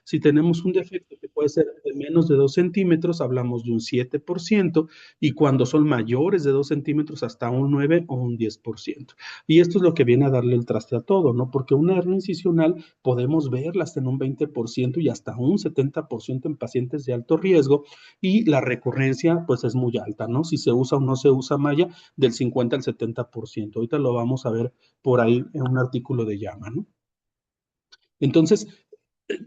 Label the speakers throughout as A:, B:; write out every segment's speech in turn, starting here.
A: Si tenemos un defecto que puede ser de menos de 2 centímetros, hablamos de un 7%, y cuando son mayores de 2 centímetros, hasta un 9 o un 10%. Y esto es lo que viene a darle el traste a todo, ¿no? Porque una hernia incisional podemos verla hasta en un 20% y hasta un 70% en pacientes de alto riesgo, y la recurrencia, pues es muy alta, ¿no? Si se usa o no se usa malla, del 50 al 70%. Ahorita lo vamos a ver por ahí en un artículo de Llama, ¿no? Entonces,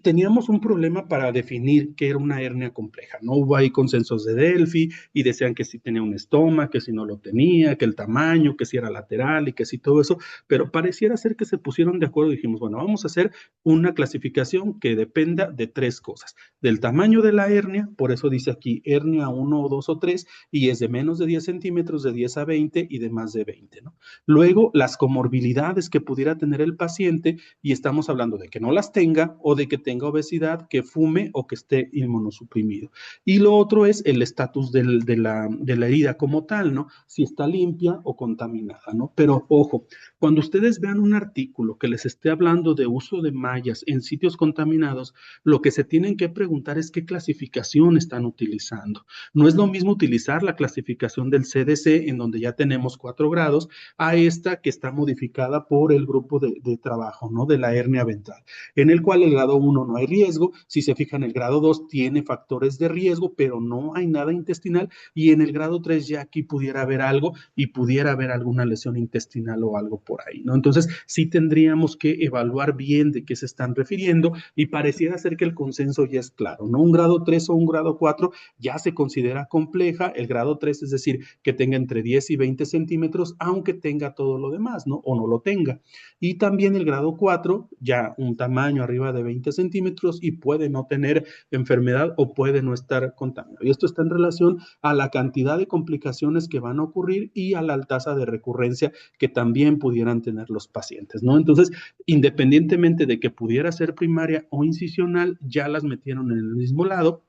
A: teníamos un problema para definir qué era una hernia compleja. No hubo ahí consensos de Delphi y decían que si tenía un estoma, que si no lo tenía, que el tamaño, que si era lateral y que si todo eso, pero pareciera ser que se pusieron de acuerdo y dijimos, bueno, vamos a hacer una clasificación que dependa de tres cosas: del tamaño de la hernia, por eso dice aquí hernia uno o 2 o 3, y es de menos de 10 centímetros, de 10 a 20 y de más de 20, ¿no? Luego, las comorbilidades que pudiera tener el paciente, y estamos hablando de que no las tenga o de que tenga obesidad, que fume o que esté inmunosuprimido. Y lo otro es el estatus de la herida como tal, ¿no? Si está limpia o contaminada, ¿no? Pero ojo, cuando ustedes vean un artículo que les esté hablando de uso de mallas en sitios contaminados, lo que se tienen que preguntar es qué clasificación están utilizando. No es lo mismo utilizar la clasificación del CDC, en donde ya tenemos 4 grados, a esta que está modificada por el grupo de trabajo, ¿no? De la hernia ventral, en el cual el grado 1 no hay riesgo. Si se fijan, el grado 2 tiene factores de riesgo, pero no hay nada intestinal, y en el grado 3 ya aquí pudiera haber algo y pudiera haber alguna lesión intestinal o algo por ahí, ¿no? Entonces, sí tendríamos que evaluar bien de qué se están refiriendo, y pareciera ser que el consenso ya es claro, ¿no? Un grado 3 o un grado 4 ya se considera compleja, el grado 3, es decir, que tenga entre 10 y 20 centímetros, aunque tenga todo lo demás, ¿no? O no lo tenga. Y también el grado 4, ya un tamaño arriba de 20 centímetros y puede no tener enfermedad o puede no estar contaminado. Y esto está en relación a la cantidad de complicaciones que van a ocurrir y a la tasa de recurrencia que también pudieran tener los pacientes, ¿no? Entonces, independientemente de que pudiera ser primaria o incisional, ya las metieron en el mismo lado,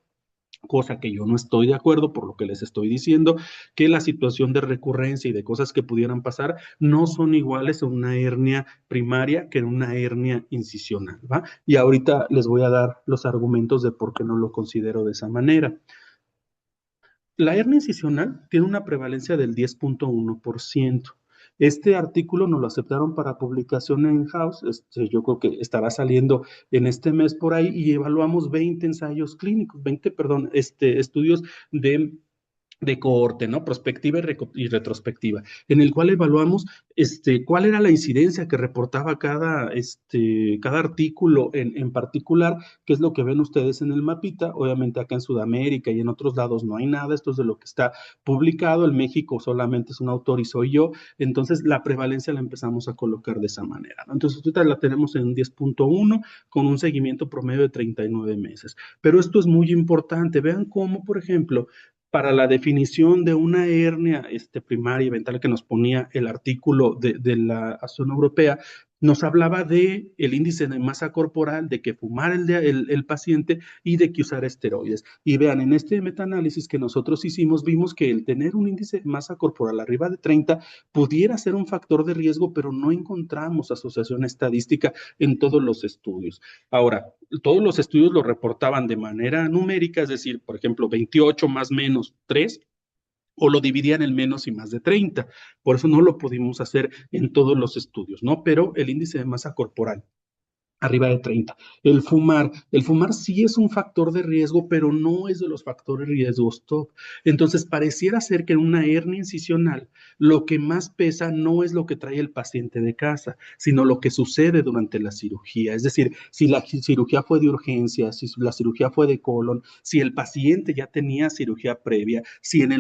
A: cosa que yo no estoy de acuerdo, por lo que les estoy diciendo, que la situación de recurrencia y de cosas que pudieran pasar no son iguales a una hernia primaria que en una hernia incisional, ¿va? Y ahorita les voy a dar los argumentos de por qué no lo considero de esa manera. La hernia incisional tiene una prevalencia del 10,1%. Este artículo nos lo aceptaron para publicación en House. Yo creo que estará saliendo en este mes por ahí, y evaluamos 20 ensayos clínicos, 20, perdón, estudios de cohorte, ¿no? Prospectiva y retrospectiva, en el cual evaluamos cuál era la incidencia que reportaba cada artículo en particular, que es lo que ven ustedes en el mapita. Obviamente acá en Sudamérica y en otros lados no hay nada, esto es de lo que está publicado. En México solamente es un autor y soy yo, entonces la prevalencia la empezamos a colocar de esa manera, ¿no? Entonces ahorita la tenemos en 10,1 con un seguimiento promedio de 39 meses. Pero esto es muy importante, vean cómo, por ejemplo, para la definición de una hernia primaria y ventral que nos ponía el artículo de la Asociación Europea, nos hablaba de el índice de masa corporal, de que fumara el paciente y de que usara esteroides. Y vean, en este metaanálisis que nosotros hicimos, vimos que el tener un índice de masa corporal arriba de 30 pudiera ser un factor de riesgo, pero no encontramos asociación estadística en todos los estudios. Ahora, todos los estudios lo reportaban de manera numérica, es decir, por ejemplo, 28 más menos 3, o lo dividían en menos y más de 30. Por eso no lo pudimos hacer en todos los estudios, ¿no? Pero el índice de masa corporal arriba de 30. El fumar sí es un factor de riesgo, pero no es de los factores riesgos top. Entonces, pareciera ser que en una hernia incisional, lo que más pesa no es lo que trae el paciente de casa, sino lo que sucede durante la cirugía. Es decir, si la cirugía fue de urgencia, si la cirugía fue de colon, si el paciente ya tenía cirugía previa, si en en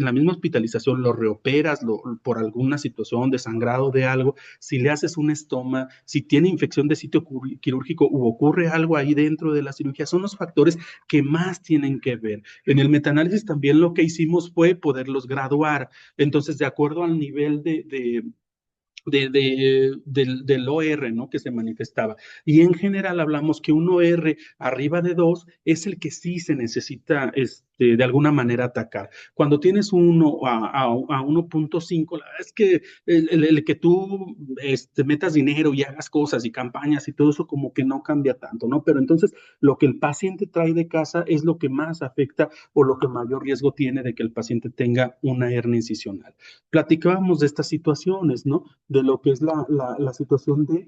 A: la misma hospitalización lo reoperas por alguna situación de sangrado de algo, si le haces un estoma, si tiene infección de sitio quirúrgico o ocurre algo ahí dentro de la cirugía, son los factores que más tienen que ver. En el metaanálisis también lo que hicimos fue poderlos graduar. Entonces, de acuerdo al nivel del OR, ¿no? Que se manifestaba. Y en general hablamos que un OR arriba de 2 es el que sí se necesita de alguna manera atacar. Cuando tienes 1 a 1.5, la verdad es que el que tú metas dinero y hagas cosas y campañas y todo eso como que no cambia tanto, ¿no? Pero entonces lo que el paciente trae de casa es lo que más afecta o lo que mayor riesgo tiene de que el paciente tenga una hernia incisional. Platicábamos de estas situaciones, ¿no? De lo que es la situación de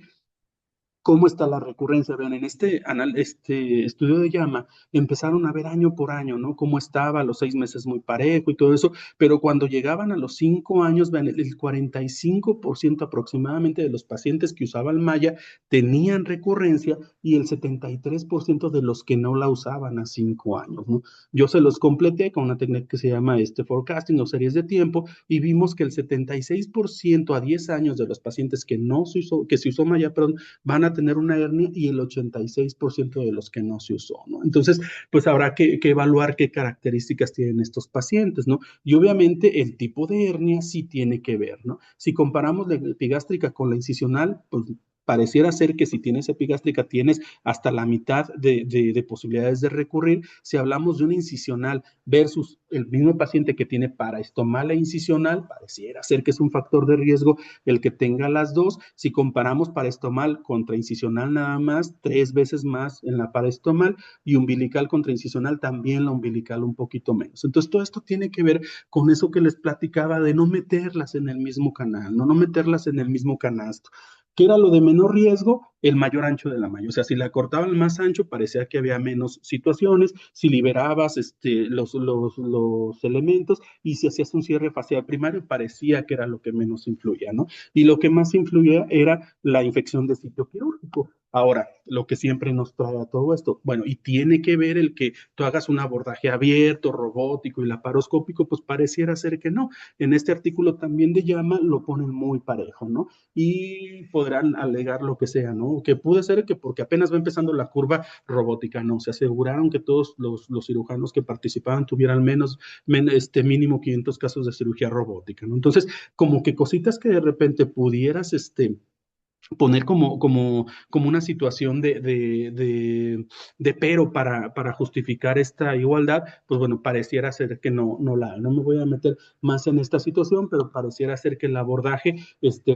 A: cómo está la recurrencia. Vean, en este estudio de llama empezaron a ver año por año, ¿no? Cómo estaba a los 6 meses muy parejo y todo eso, pero cuando llegaban a los 5 años, vean, el 45% aproximadamente de los pacientes que usaban malla tenían recurrencia y el 73% de los que no la usaban a 5 años, ¿no? Yo se los completé con una técnica que se llama forecasting o series de tiempo y vimos que el 76% a 10 años de los pacientes que no se usó, que se usó malla, perdón, van a tener una hernia y el 86% de los que no se usó, ¿no? Entonces, pues habrá que evaluar qué características tienen estos pacientes, ¿no? Y obviamente el tipo de hernia sí tiene que ver, ¿no? Si comparamos la epigástrica con la incisional, pues pareciera ser que si tienes epigástrica tienes hasta la mitad de posibilidades de recurrir. Si hablamos de una incisional versus el mismo paciente que tiene paraestomal e incisional, pareciera ser que es un factor de riesgo el que tenga las dos. Si comparamos paraestomal contra incisional nada más, 3 veces más en la paraestomal y umbilical contra incisional también la umbilical un poquito menos. Entonces todo esto tiene que ver con eso que les platicaba de no meterlas en el mismo canal, no meterlas en el mismo canasto. ¿Qué era lo de menor riesgo? El mayor ancho de la malla. O sea, si la cortaban más ancho, parecía que había menos situaciones. Si liberabas los elementos y si hacías un cierre facial primario, parecía que era lo que menos influía, ¿no? Y lo que más influía era la infección de sitio quirúrgico. Ahora, lo que siempre nos trae a todo esto, bueno, y tiene que ver el que tú hagas un abordaje abierto, robótico y laparoscópico, pues pareciera ser que no. En este artículo también de llama lo ponen muy parejo, ¿no? Y podrán alegar lo que sea, ¿no? Que puede ser que porque apenas va empezando la curva robótica, ¿no? Se aseguraron que todos los cirujanos que participaban tuvieran mínimo 500 casos de cirugía robótica, ¿no? Entonces, como que cositas que de repente pudieras, poner como una situación de pero para justificar esta igualdad, pues bueno, pareciera ser que no me voy a meter más en esta situación, pero pareciera ser que el abordaje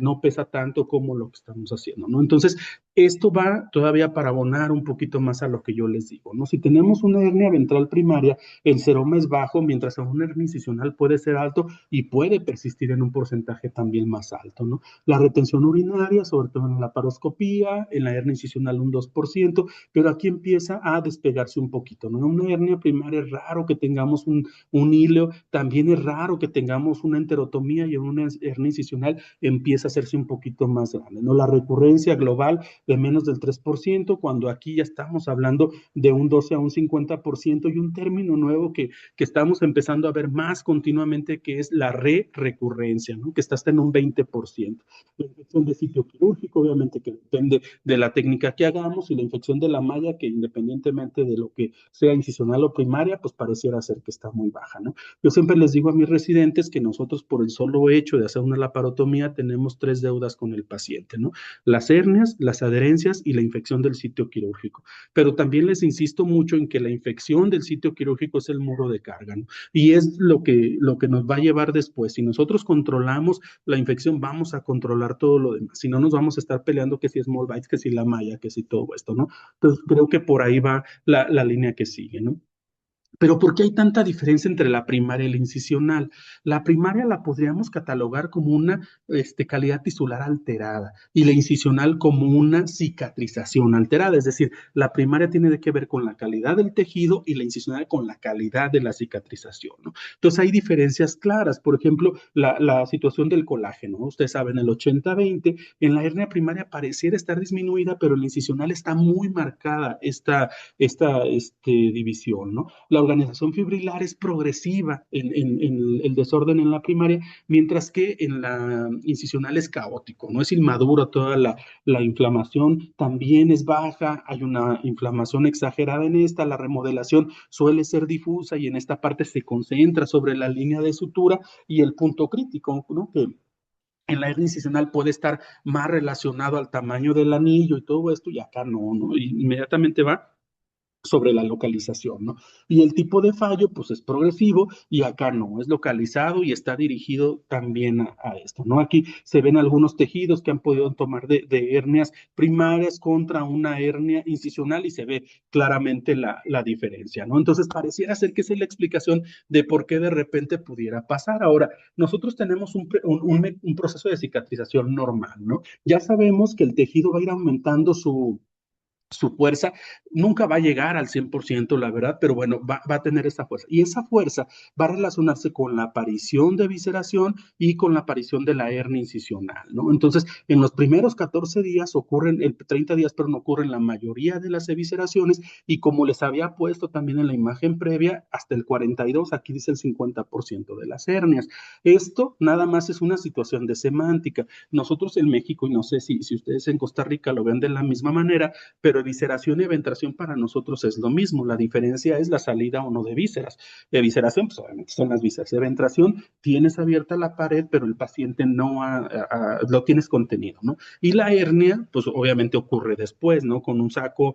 A: no pesa tanto como lo que estamos haciendo, ¿no? Entonces, esto va todavía para abonar un poquito más a lo que yo les digo, ¿no? Si tenemos una hernia ventral primaria, el seroma es bajo, mientras una hernia incisional puede ser alto y puede persistir en un porcentaje también más alto, ¿no? La retención urinaria, sobre todo en la laparoscopía, en la hernia incisional un 2%, pero aquí empieza a despegarse un poquito, ¿no? En una hernia primaria es raro que tengamos un hilo, también es raro que tengamos una enterotomía y en una hernia incisional empieza a hacerse un poquito más grande, ¿no? La recurrencia global de menos del 3%, cuando aquí ya estamos hablando de un 12 a un 50% y un término nuevo que estamos empezando a ver más continuamente, que es la recurrencia, ¿no? Que está hasta en un 20%. La infección de sitio quirúrgico, obviamente que depende de la técnica que hagamos, y la infección de la malla, que independientemente de lo que sea incisional o primaria, pues pareciera ser que está muy baja, ¿no? Yo siempre les digo a mis residentes que nosotros por el solo hecho de hacer una laparotomía tenemos 3 deudas con el paciente, ¿no? Las hernias, las adherencias y la infección del sitio quirúrgico. Pero también les insisto mucho en que la infección del sitio quirúrgico es el muro de carga, ¿no? Y es lo que nos va a llevar después. Si nosotros controlamos la infección, vamos a controlar todo lo demás. Si no, nos vamos a estar peleando que si small bites, que si la malla, que si todo esto, ¿no? Entonces, creo que por ahí va la línea que sigue, ¿no? Pero ¿por qué hay tanta diferencia entre la primaria y la incisional? La primaria la podríamos catalogar como una calidad tisular alterada y la incisional como una cicatrización alterada. Es decir, la primaria tiene que ver con la calidad del tejido y la incisional con la calidad de la cicatrización, ¿no? Entonces hay diferencias claras. Por ejemplo, la situación del colágeno, ¿no? Ustedes saben, el 80-20, en la hernia primaria pareciera estar disminuida, pero en la incisional está muy marcada esta división, ¿no? La organización fibrilar es progresiva en el desorden en la primaria, mientras que en la incisional es caótico, no es inmaduro, toda la inflamación también es baja, hay una inflamación exagerada en esta, la remodelación suele ser difusa y en esta parte se concentra sobre la línea de sutura y el punto crítico, ¿no? Que en la hernia incisional puede estar más relacionado al tamaño del anillo y todo esto, y acá no, ¿no? Y inmediatamente va sobre la localización, ¿no? Y el tipo de fallo, pues es progresivo y acá no, es localizado y está dirigido también a esto, ¿no? Aquí se ven algunos tejidos que han podido tomar de hernias primarias contra una hernia incisional y se ve claramente la diferencia, ¿no? Entonces pareciera ser que esa es la explicación de por qué de repente pudiera pasar. Ahora, nosotros tenemos un proceso de cicatrización normal, ¿no? Ya sabemos que el tejido va a ir aumentando su fuerza nunca va a llegar al 100%, la verdad, pero bueno, va a tener esa fuerza. Y esa fuerza va a relacionarse con la aparición de visceración y con la aparición de la hernia incisional, ¿no? Entonces, en los primeros 14 días ocurren, 30 días, pero no ocurren la mayoría de las evisceraciones y como les había puesto también en la imagen previa, hasta el 42, aquí dice el 50% de las hernias. Esto nada más es una situación de semántica. Nosotros en México, y no sé si ustedes en Costa Rica lo ven de la misma manera, pero evisceración y eventración para nosotros es lo mismo. La diferencia es la salida o no de vísceras. Evisceración, pues obviamente son las vísceras. Eventración, tienes abierta la pared, pero el paciente no lo tienes contenido, ¿no? Y la hernia, pues obviamente ocurre después, ¿no? Con un saco,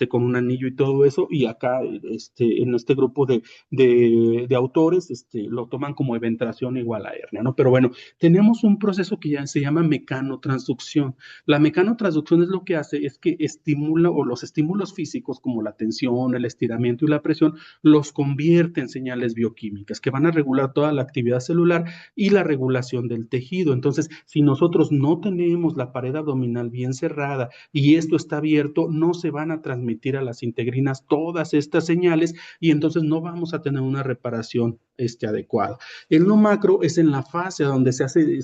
A: con un anillo y todo eso, y acá, en este grupo de autores, lo toman como eventración igual a hernia, ¿no? Pero bueno, tenemos un proceso que ya se llama mecanotransducción. La mecanotransducción es lo que hace es que estimula o los estímulos físicos como la tensión, el estiramiento y la presión los convierte en señales bioquímicas que van a regular toda la actividad celular y la regulación del tejido. Entonces, si nosotros no tenemos la pared abdominal bien cerrada y esto está abierto, no se van a transmitir a las integrinas todas estas señales y entonces no vamos a tener una reparación adecuada. En lo macro es en la fase donde se hace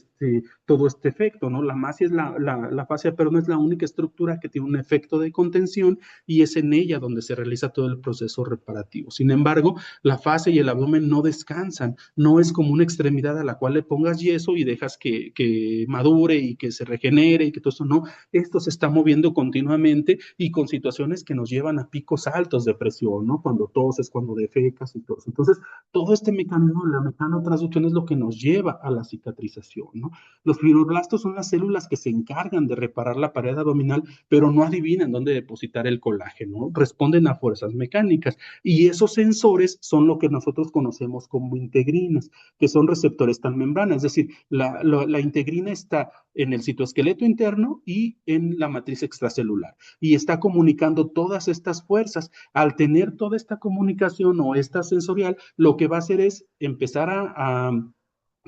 A: todo este efecto, ¿no? La masía es la fascia, pero no es la única estructura que tiene un efecto de contención y es en ella donde se realiza todo el proceso reparativo. Sin embargo, la fascia y el abdomen no descansan, no es como una extremidad a la cual le pongas yeso y dejas que madure y que se regenere y que todo eso, no, esto se está moviendo continuamente y con situaciones que nos llevan a picos altos de presión, ¿no? Cuando toses, cuando defecas y todo eso. Entonces, todo este mecanismo, la mecanotransducción es lo que nos lleva a la cicatrización, ¿no? Los fibroblastos son las células que se encargan de reparar la pared abdominal, pero no adivinan dónde depositar el colágeno, responden a fuerzas mecánicas. Y esos sensores son lo que nosotros conocemos como integrinas, que son receptores tan membrana, es decir, la integrina está en el citoesqueleto interno y en la matriz extracelular, y está comunicando todas estas fuerzas. Al tener toda esta comunicación o esta sensorial, lo que va a hacer es empezar a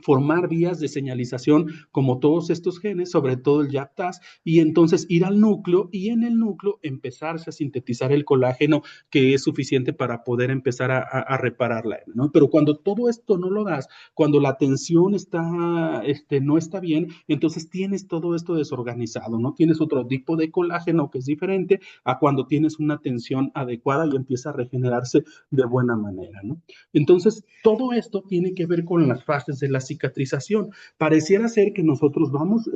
A: formar vías de señalización como todos estos genes, sobre todo el YAPTAZ, y entonces ir al núcleo y en el núcleo empezarse a sintetizar el colágeno que es suficiente para poder empezar a repararla, ¿no? Pero cuando todo esto no lo das, cuando la tensión no está bien, entonces tienes todo esto desorganizado, ¿no? Tienes otro tipo de colágeno que es diferente a cuando tienes una tensión adecuada y empieza a regenerarse de buena manera, ¿no? Entonces, todo esto tiene que ver con las fases de la cicatrización. Pareciera ser que nosotros vamos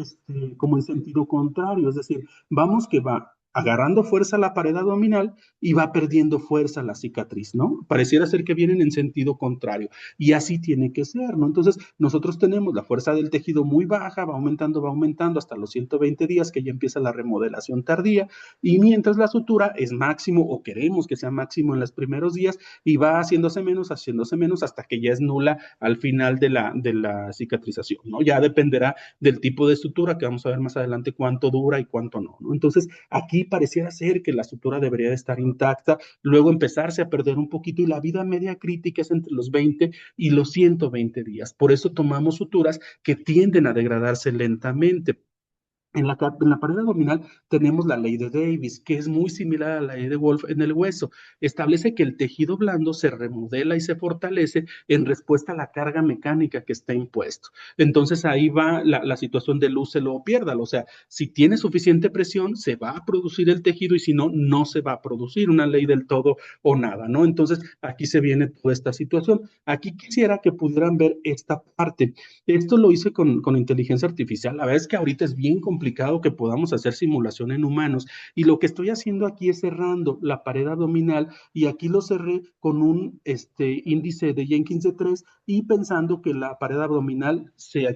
A: como en sentido contrario, es decir, vamos que va agarrando fuerza la pared abdominal y va perdiendo fuerza la cicatriz, ¿no? Pareciera ser que vienen en sentido contrario y así tiene que ser, ¿no? Entonces, nosotros tenemos la fuerza del tejido muy baja, va aumentando hasta los 120 días que ya empieza la remodelación tardía y mientras la sutura es máximo o queremos que sea máximo en los primeros días y va haciéndose menos hasta que ya es nula al final de la cicatrización, ¿no? Ya dependerá del tipo de sutura que vamos a ver más adelante cuánto dura y cuánto no, ¿no? Entonces, aquí pareciera ser que la sutura debería de estar intacta, luego empezarse a perder un poquito y la vida media crítica es entre los 20 y los 120 días. Por eso tomamos suturas que tienden a degradarse lentamente. En la pared abdominal tenemos la ley de Davis, que es muy similar a la ley de Wolf en el hueso. Establece que el tejido blando se remodela y se fortalece en respuesta a la carga mecánica que está impuesto. Entonces ahí va la situación de úselo o piérdalo. O sea, si tiene suficiente presión, se va a producir el tejido y si no, no se va a producir una ley del todo o nada, ¿no? Entonces aquí se viene toda esta situación. Aquí quisiera que pudieran ver esta parte. Esto lo hice con inteligencia artificial. La verdad es que ahorita es bien complicado complicado que podamos hacer simulación en humanos. Y lo que estoy haciendo aquí es cerrando la pared abdominal y aquí lo cerré con un índice de Jenkins de 3 y pensando que la pared abdominal se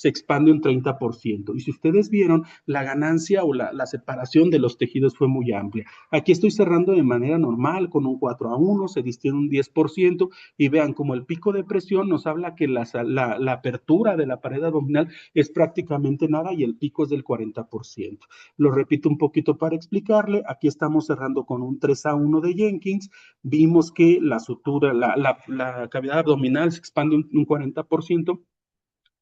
A: expande un 30%. Y si ustedes vieron, la ganancia o la separación de los tejidos fue muy amplia. Aquí estoy cerrando de manera normal con un 4:1, se distiende un 10% y vean como el pico de presión nos habla que la apertura de la pared abdominal es prácticamente nada y el pico es del 40%. Lo repito un poquito para explicarle. Aquí estamos cerrando con un 3:1 de Jenkins. Vimos que la sutura, la cavidad abdominal se expande un 40%.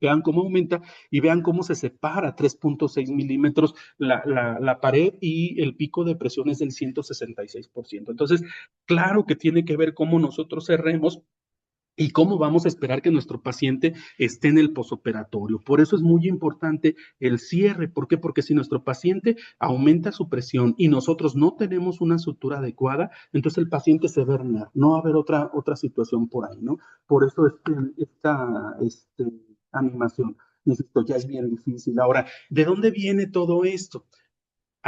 A: Vean cómo aumenta y vean cómo se separa 3.6 milímetros la pared y el pico de presión es del 166%. Entonces, claro que tiene que ver cómo nosotros cerremos y cómo vamos a esperar que nuestro paciente esté en el posoperatorio. Por eso es muy importante el cierre. ¿Por qué? Porque si nuestro paciente aumenta su presión y nosotros no tenemos una sutura adecuada, entonces el paciente se va a herniar. No va a haber otra situación por ahí, ¿no? Por eso esta animación, insisto, ya es bien difícil. Ahora, ¿de dónde viene todo esto?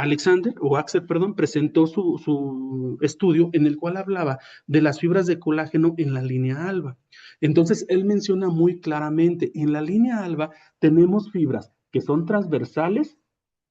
A: Axel, perdón, presentó su estudio en el cual hablaba de las fibras de colágeno en la línea alba. Entonces, él menciona muy claramente, en la línea alba tenemos fibras que son transversales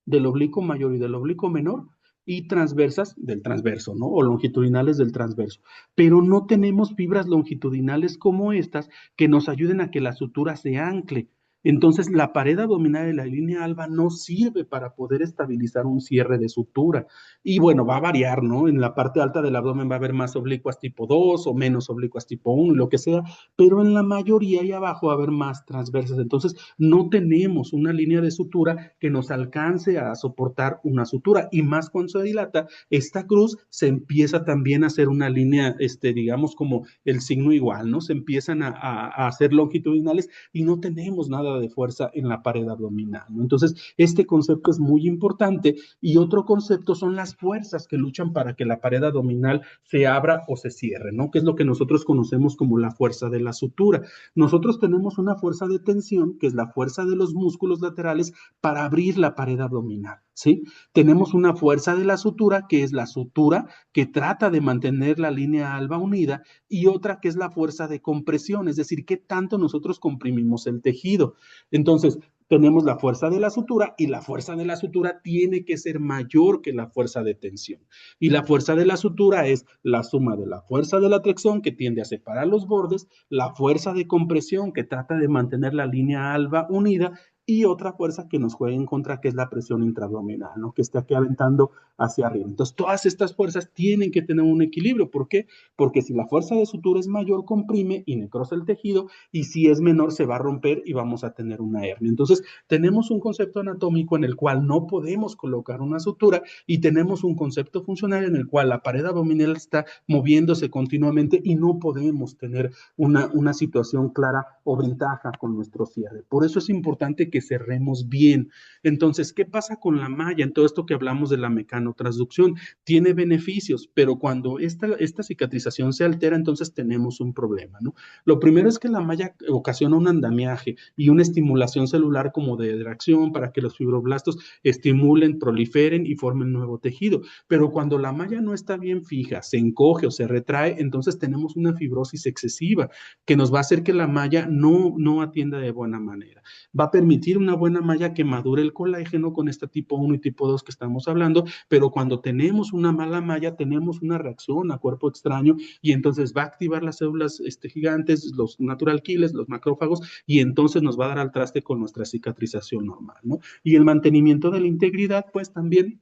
A: del oblicuo mayor y del oblicuo menor y transversas del transverso, ¿no? O longitudinales del transverso. Pero no tenemos fibras longitudinales como estas que nos ayuden a que la sutura se ancle. Entonces, la pared abdominal de la línea alba no sirve para poder estabilizar un cierre de sutura. Y bueno, va a variar, ¿no? En la parte alta del abdomen va a haber más oblicuas tipo 2 o menos oblicuas tipo 1, lo que sea, pero en la mayoría y abajo va a haber más transversas. Entonces, no tenemos una línea de sutura que nos alcance a soportar una sutura. Y más cuando se dilata, esta cruz se empieza también a hacer una línea, digamos, como el signo igual, ¿no? Se empiezan a hacer longitudinales y no tenemos nada de fuerza en la pared abdominal, ¿no? Entonces, este concepto es muy importante y otro concepto son las fuerzas que luchan para que la pared abdominal se abra o se cierre, ¿no? Que es lo que nosotros conocemos como la fuerza de la sutura. Nosotros tenemos una fuerza de tensión, que es la fuerza de los músculos laterales para abrir la pared abdominal, ¿sí? Tenemos una fuerza de la sutura, que es la sutura que trata de mantener la línea alba unida, y otra que es la fuerza de compresión, es decir, qué tanto nosotros comprimimos el tejido. Entonces, tenemos la fuerza de la sutura y la fuerza de la sutura tiene que ser mayor que la fuerza de tensión. Y la fuerza de la sutura es la suma de la fuerza de la tracción que tiende a separar los bordes, la fuerza de compresión que trata de mantener la línea alba unida y otra fuerza que nos juega en contra, que es la presión intraabdominal, ¿no? Que está aquí aventando hacia arriba. Entonces, todas estas fuerzas tienen que tener un equilibrio. ¿Por qué? Porque si la fuerza de sutura es mayor, comprime y necrosa el tejido, y si es menor, se va a romper y vamos a tener una hernia. Entonces, tenemos un concepto anatómico en el cual no podemos colocar una sutura y tenemos un concepto funcional en el cual la pared abdominal está moviéndose continuamente y no podemos tener una situación clara o ventaja con nuestro cierre. Por eso es importante que cerremos bien. Entonces, ¿qué pasa con la malla? En todo esto que hablamos de la mecanotransducción, tiene beneficios, pero cuando esta cicatrización se altera, entonces tenemos un problema, ¿no? Lo primero es que la malla ocasiona un andamiaje y una estimulación celular como de reacción para que los fibroblastos estimulen, proliferen y formen nuevo tejido. Pero cuando la malla no está bien fija, se encoge o se retrae, entonces tenemos una fibrosis excesiva que nos va a hacer que la malla no atienda de buena manera. Va a permitir una buena malla que madure el colágeno con este tipo 1 y tipo 2 que estamos hablando, pero cuando tenemos una mala malla, tenemos una reacción a cuerpo extraño y entonces va a activar las células gigantes, los natural killers, los macrófagos, y entonces nos va a dar al traste con nuestra cicatrización normal, ¿no? Y el mantenimiento de la integridad, pues también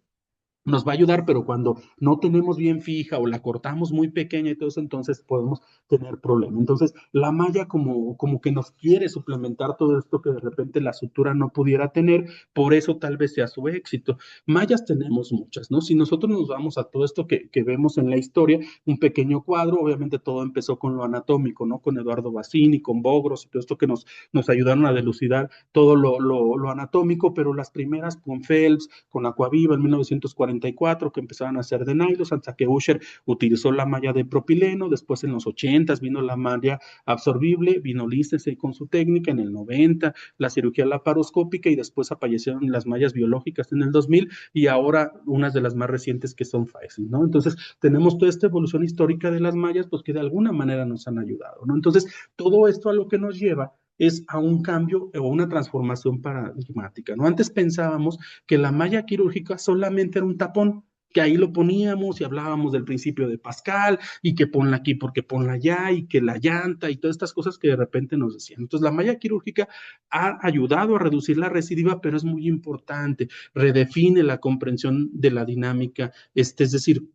A: nos va a ayudar, pero cuando no tenemos bien fija o la cortamos muy pequeña y todo eso, entonces podemos tener problemas. Entonces, la malla como que nos quiere suplementar todo esto que de repente la sutura no pudiera tener, por eso tal vez sea su éxito. Mallas tenemos muchas, ¿no? Si nosotros nos vamos a todo esto que vemos en la historia, un pequeño cuadro, obviamente todo empezó con lo anatómico, ¿no? Con Eduardo Bassini, con Bogros y todo esto que nos ayudaron a delucidar todo lo anatómico, pero las primeras con Phelps, con Aquaviva en 1940 94 que empezaron a hacer de nylon, hasta que Usher utilizó la malla de propileno, después en los 80 vino la malla absorbible, vino Liechtenstein con su técnica en el 90, la cirugía laparoscópica y después aparecieron las mallas biológicas en el 2000 y ahora unas de las más recientes que son Pfizer, ¿no? Entonces tenemos toda esta evolución histórica de las mallas, pues que de alguna manera nos han ayudado, ¿no? Entonces todo esto a lo que nos lleva es a un cambio o una transformación paradigmática, ¿no? Antes pensábamos que la malla quirúrgica solamente era un tapón, que ahí lo poníamos y hablábamos del principio de Pascal y que ponla aquí porque ponla allá y que la llanta y todas estas cosas que de repente nos decían. Entonces la malla quirúrgica ha ayudado a reducir la recidiva, pero es muy importante, redefine la comprensión de la dinámica, es decir,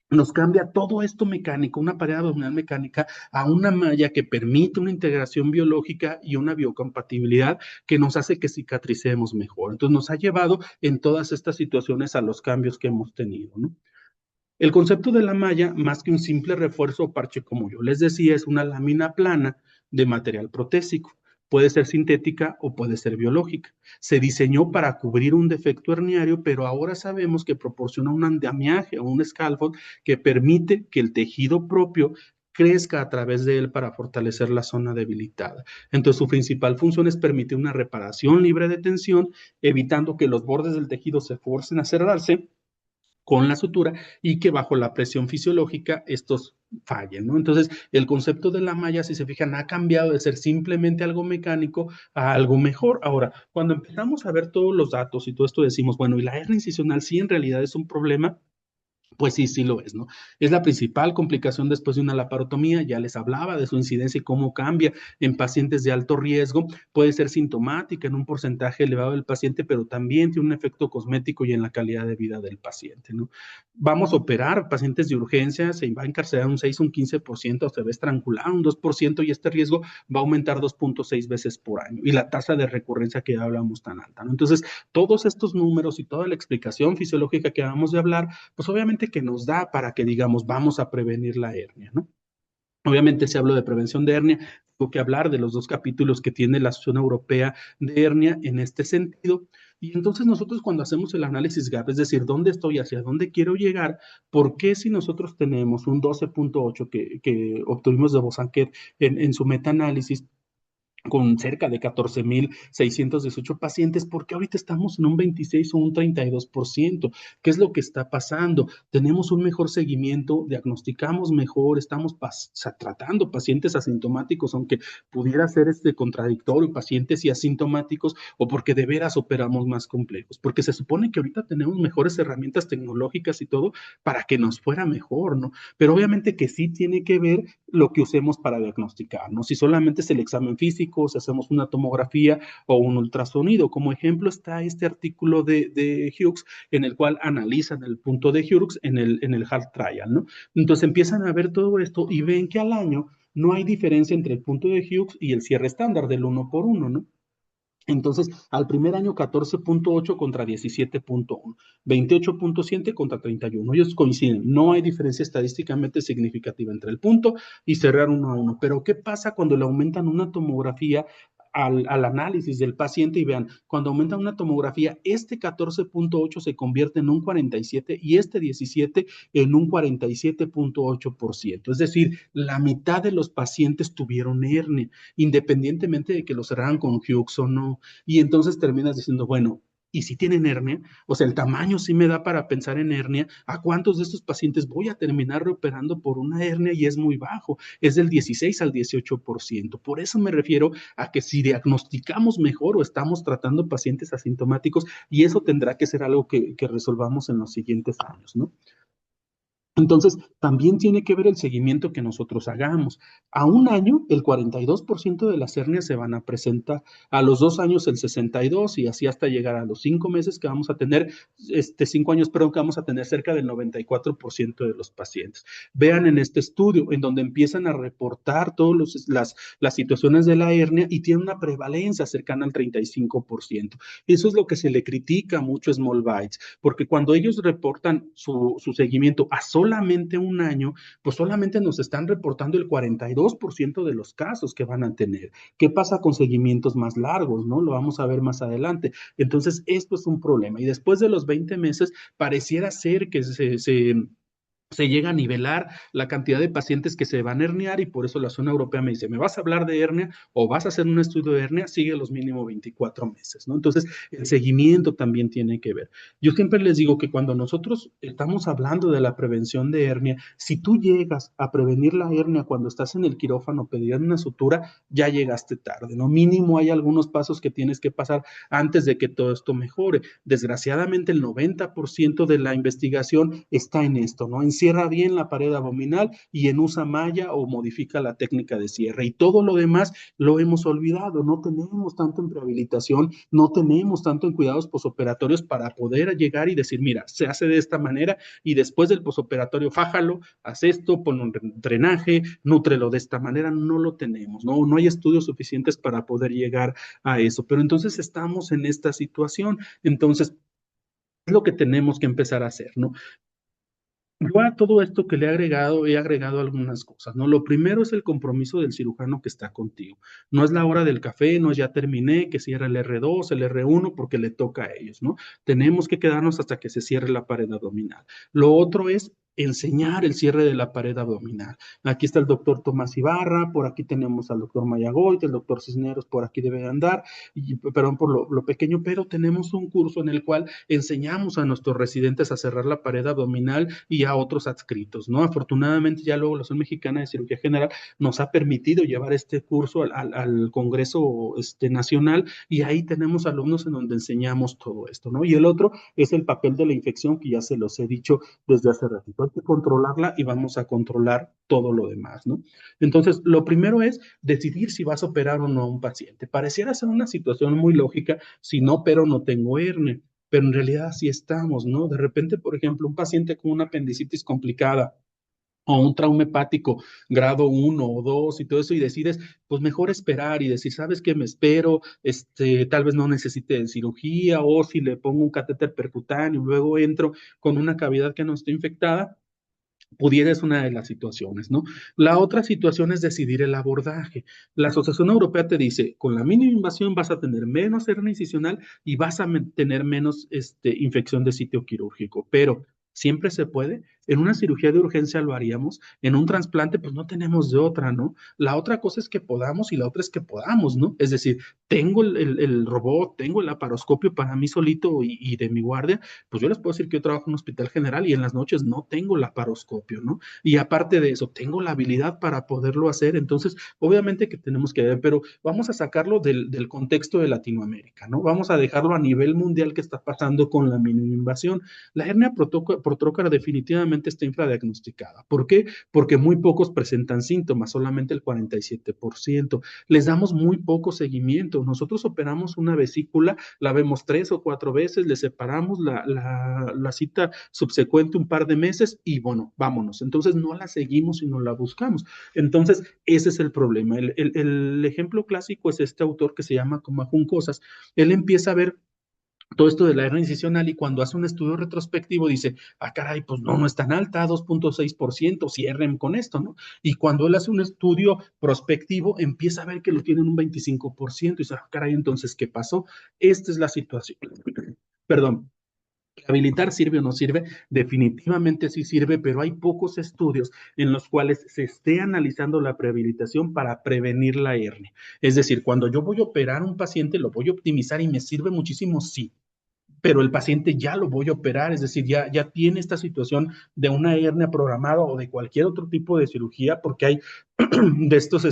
A: nos cambia todo esto mecánico, una pared abdominal mecánica, a una malla que permite una integración biológica y una biocompatibilidad que nos hace que cicatricemos mejor. Entonces nos ha llevado en todas estas situaciones a los cambios que hemos tenido, ¿no? El concepto de la malla, más que un simple refuerzo o parche, como yo les decía, es una lámina plana de material protésico. Puede ser sintética o puede ser biológica. Se diseñó para cubrir un defecto herniario, pero ahora sabemos que proporciona un andamiaje o un scaffold que permite que el tejido propio crezca a través de él para fortalecer la zona debilitada. Entonces, su principal función es permitir una reparación libre de tensión, evitando que los bordes del tejido se forcen a cerrarse con la sutura y que bajo la presión fisiológica estos fallen, ¿no? Entonces, el concepto de la malla, si se fijan, ha cambiado de ser simplemente algo mecánico a algo mejor. Ahora, cuando empezamos a ver todos los datos y todo esto decimos, bueno, ¿y la hernia incisional sí en realidad es un problema? Pues sí, sí lo es, ¿no? Es la principal complicación después de una laparotomía, ya les hablaba de su incidencia y cómo cambia en pacientes de alto riesgo, puede ser sintomática en un porcentaje elevado del paciente, pero también tiene un efecto cosmético y en la calidad de vida del paciente, ¿no? Vamos a operar pacientes de urgencia, se va a encarcelar un 6, un 15%, se va a estrangular un 2% y este riesgo va a aumentar 2.6 veces por año y la tasa de recurrencia que ya hablamos tan alta, ¿no? Entonces, todos estos números y toda la explicación fisiológica que acabamos de hablar, pues obviamente que nos da para que digamos, vamos a prevenir la hernia, ¿no? Obviamente, si hablo de prevención de hernia, tengo que hablar de los dos capítulos que tiene la Asociación Europea de Hernia en este sentido. Y entonces nosotros cuando hacemos el análisis GAP, es decir, dónde estoy, hacia dónde quiero llegar, ¿por qué si nosotros tenemos un 12.8 que obtuvimos de Bosanquet en su metaanálisis, con cerca de 14,618 pacientes, porque ahorita estamos en un 26 o un 32%? ¿Qué es lo que está pasando? Tenemos un mejor seguimiento, diagnosticamos mejor, estamos tratando pacientes asintomáticos, aunque pudiera ser contradictorio, pacientes y asintomáticos, o porque de veras operamos más complejos, porque se supone que ahorita tenemos mejores herramientas tecnológicas y todo para que nos fuera mejor, ¿no? Pero obviamente que sí tiene que ver lo que usemos para diagnosticar, ¿no? Si solamente es el examen físico, si hacemos una tomografía o un ultrasonido. Como ejemplo está este artículo de Hughes en el cual analizan el punto de Hughes en el Heart Trial, ¿no? Entonces empiezan a ver todo esto y ven que al año no hay diferencia entre el punto de Hughes y el cierre estándar del 1 por 1, ¿no? Entonces, al primer año 14.8 contra 17.1, 28.7 contra 31. Ellos coinciden, no hay diferencia estadísticamente significativa entre el punto y cerrar 1 a 1. Pero ¿qué pasa cuando le aumentan una tomografía al análisis del paciente? Y vean, cuando aumenta una tomografía, este 14.8 se convierte en un 47 y este 17 en un 47.8%. Es decir, la mitad de los pacientes tuvieron hernia, independientemente de que lo cerraran con Hughes o no. Y entonces terminas diciendo, bueno, ¿y si tienen hernia? O sea, el tamaño sí me da para pensar en hernia. ¿A cuántos de estos pacientes voy a terminar reoperando por una hernia? Y es muy bajo, es del 16 al 18%. Por eso me refiero a que si diagnosticamos mejor o estamos tratando pacientes asintomáticos, y eso tendrá que ser algo que resolvamos en los siguientes años, ¿no? Entonces, también tiene que ver el seguimiento que nosotros hagamos. A un año, el 42% de las hernias se van a presentar. A los 2 años, el 62%, y así hasta llegar a los 5 meses que vamos a tener, 5 años, perdón, que vamos a tener cerca del 94% de los pacientes. Vean en este estudio, en donde empiezan a reportar todas las situaciones de la hernia y tiene una prevalencia cercana al 35%. Eso es lo que se le critica mucho a Small Bites, porque cuando ellos reportan su seguimiento a solo solamente un año, pues solamente nos están reportando el 42% de los casos que van a tener. ¿Qué pasa con seguimientos más largos, no? Lo vamos a ver más adelante. Entonces, esto es un problema. Y después de los 20 meses, pareciera ser que se llega a nivelar la cantidad de pacientes que se van a herniar y por eso la zona europea me dice, ¿me vas a hablar de hernia o vas a hacer un estudio de hernia? Sigue los mínimo 24 meses, ¿no? Entonces, el seguimiento también tiene que ver. Yo siempre les digo que cuando nosotros estamos hablando de la prevención de hernia, si tú llegas a prevenir la hernia cuando estás en el quirófano pidiendo una sutura, ya llegaste tarde, ¿no? Mínimo hay algunos pasos que tienes que pasar antes de que todo esto mejore. Desgraciadamente, el 90% de la investigación está en esto, ¿no? Cierra bien la pared abdominal y en usa malla o modifica la técnica de cierre. Y todo lo demás lo hemos olvidado. No tenemos tanto en rehabilitación, no tenemos tanto en cuidados posoperatorios para poder llegar y decir, mira, se hace de esta manera y después del posoperatorio, fájalo, haz esto, pon un drenaje, nútrelo de esta manera. No lo tenemos, ¿no? No hay estudios suficientes para poder llegar a eso. Pero entonces estamos en esta situación. Entonces, es lo que tenemos que empezar a hacer, ¿no? Yo a todo esto que le he agregado algunas cosas, ¿no? Lo primero es el compromiso del cirujano que está contigo. No es la hora del café, no es ya terminé, que cierre el R2, el R1, porque le toca a ellos, ¿no? Tenemos que quedarnos hasta que se cierre la pared abdominal. Lo otro es enseñar el cierre de la pared abdominal. Aquí está el doctor Tomás Ibarra, por aquí tenemos al doctor Mayagoit, el doctor Cisneros por aquí debe andar, y, perdón por lo pequeño, pero tenemos un curso en el cual enseñamos a nuestros residentes a cerrar la pared abdominal y a otros adscritos, ¿no? Afortunadamente ya luego la Asociación Mexicana de Cirugía General nos ha permitido llevar este curso al Congreso Nacional y ahí tenemos alumnos en donde enseñamos todo esto, ¿no? Y el otro es el papel de la infección que ya se los he dicho desde hace ratito. Hay que controlarla y vamos a controlar todo lo demás, ¿no? Entonces, lo primero es decidir si vas a operar o no a un paciente. Pareciera ser una situación muy lógica, si no, pero no tengo hernia, pero en realidad así estamos, ¿no? De repente, por ejemplo, un paciente con una apendicitis complicada o un trauma hepático grado 1 o 2 y todo eso, y decides, pues mejor esperar y decir, ¿sabes qué? Me espero, tal vez no necesite cirugía, o si le pongo un catéter percutáneo y luego entro con una cavidad que no esté infectada, pudiera es una de las situaciones, ¿no? La otra situación es decidir el abordaje. La Asociación Europea te dice, con la mínima invasión vas a tener menos hernia incisional y vas a tener menos infección de sitio quirúrgico, pero siempre se puede. En una cirugía de urgencia lo haríamos, en un trasplante pues no tenemos de otra, ¿no? La otra cosa es que podamos y la otra es que podamos, ¿no? Es decir, tengo el robot, tengo el laparoscopio para mí solito y de mi guardia, pues yo les puedo decir que yo trabajo en un hospital general y en las noches no tengo laparoscopio, ¿no? Y aparte de eso, tengo la habilidad para poderlo hacer, entonces, obviamente que tenemos que ver, pero vamos a sacarlo del contexto de Latinoamérica, ¿no? Vamos a dejarlo a nivel mundial que está pasando con la mínima invasión. La hernia protrócara definitivamente está infradiagnosticada. ¿Por qué? Porque muy pocos presentan síntomas, solamente el 47%. Les damos muy poco seguimiento. Nosotros operamos una vesícula, la vemos 3 o 4 veces, le separamos la cita subsecuente un par de meses y bueno, vámonos. Entonces no la seguimos y no la buscamos. Entonces ese es el problema. El ejemplo clásico es este autor que se llama Comajun Cosas. Él empieza a ver todo esto de la hernia incisional y cuando hace un estudio retrospectivo dice, ah, caray, pues no, no es tan alta, 2.6%, cierren con esto, ¿no? Y cuando él hace un estudio prospectivo, empieza a ver que lo tienen un 25% y dice, ah, caray, entonces, ¿qué pasó? Esta es la situación. Perdón. ¿Rehabilitar sirve o no sirve? Definitivamente sí sirve, pero hay pocos estudios en los cuales se esté analizando la rehabilitación para prevenir la hernia. Es decir, cuando yo voy a operar a un paciente, lo voy a optimizar y me sirve muchísimo, sí, pero el paciente ya lo voy a operar, es decir, ya tiene esta situación de una hernia programada o de cualquier otro tipo de cirugía, porque hay de estos,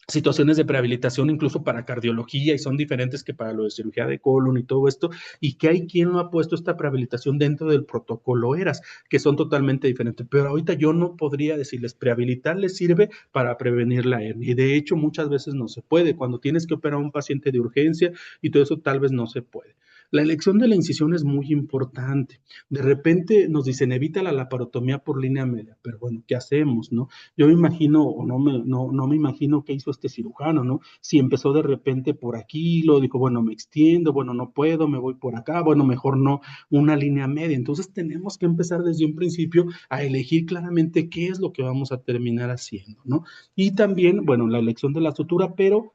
A: situaciones de prehabilitación incluso para cardiología y son diferentes que para lo de cirugía de colon y todo esto, y que hay quien lo ha puesto esta prehabilitación dentro del protocolo ERAS, que son totalmente diferentes, pero ahorita yo no podría decirles prehabilitar les sirve para prevenir la hernia, y de hecho muchas veces no se puede, cuando tienes que operar a un paciente de urgencia y todo eso tal vez no se puede. La elección de la incisión es muy importante. De repente nos dicen, evita la laparotomía por línea media, pero bueno, ¿qué hacemos, no? Yo me imagino, o no me imagino qué hizo este cirujano, ¿no? Si empezó de repente por aquí, lo dijo, bueno, me extiendo, bueno, no puedo, me voy por acá, bueno, mejor no, una línea media. Entonces tenemos que empezar desde un principio a elegir claramente qué es lo que vamos a terminar haciendo, ¿no? Y también, bueno, la elección de la sutura, pero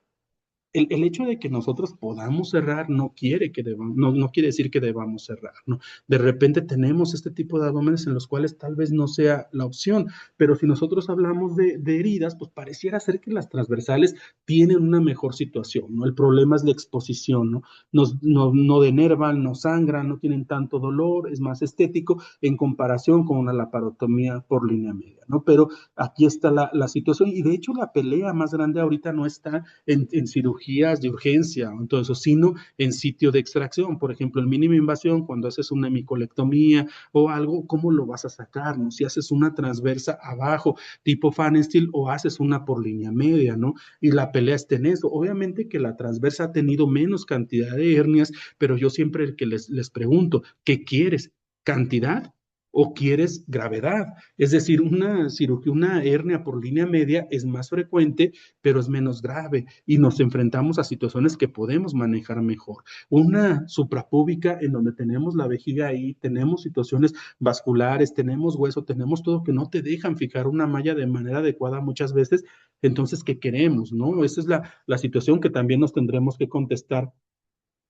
A: el hecho de que nosotros podamos cerrar no quiere decir que debamos cerrar, ¿no? De repente tenemos este tipo de abómenes en los cuales tal vez no sea la opción, pero si nosotros hablamos de heridas, pues pareciera ser que las transversales tienen una mejor situación, ¿no? El problema es la exposición, ¿no? No denervan, no sangran, no tienen tanto dolor, es más estético en comparación con una laparotomía por línea media, ¿no? Pero aquí está la situación y de hecho la pelea más grande ahorita no está en cirugías de urgencia, entonces, sino en sitio de extracción. Por ejemplo, en mínima invasión, cuando haces una hemicolectomía o algo, ¿cómo lo vas a sacar, no? Si haces una transversa abajo, tipo Pfannenstiel, o haces una por línea media, ¿no? Y la pelea está en eso. Obviamente que la transversa ha tenido menos cantidad de hernias, pero yo siempre que les pregunto, ¿qué quieres? ¿Cantidad o quieres gravedad? Es decir, una cirugía, una hernia por línea media es más frecuente, pero es menos grave y nos enfrentamos a situaciones que podemos manejar mejor. Una suprapúbica en donde tenemos la vejiga ahí, tenemos situaciones vasculares, tenemos hueso, tenemos todo que no te dejan fijar una malla de manera adecuada muchas veces. Entonces, ¿qué queremos, no? Esa es la situación que también nos tendremos que contestar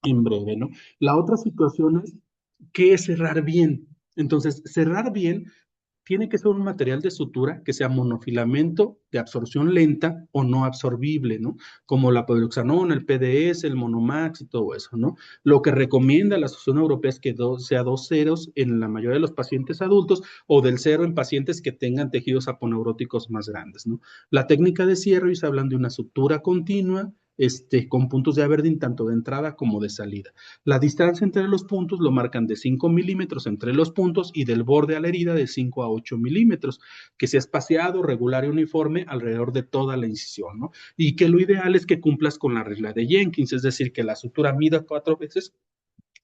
A: en breve, ¿no? La otra situación es, ¿qué es cerrar bien? Entonces, cerrar bien tiene que ser un material de sutura que sea monofilamento de absorción lenta o no absorbible, ¿no? Como la poliuxanona, el PDS, el Monomax y todo eso, ¿no? Lo que recomienda la Asociación Europea es que sea 2 ceros en la mayoría de los pacientes adultos o del 0 en pacientes que tengan tejidos aponeuróticos más grandes, ¿no? La técnica de cierre, y se hablan de una sutura continua, con puntos de Aberdeen tanto de entrada como de salida. La distancia entre los puntos lo marcan de 5 milímetros entre los puntos y del borde a la herida de 5 a 8 milímetros, que sea espaciado, regular y uniforme alrededor de toda la incisión, ¿no? Y que lo ideal es que cumplas con la regla de Jenkins, es decir, que la sutura mida 4 veces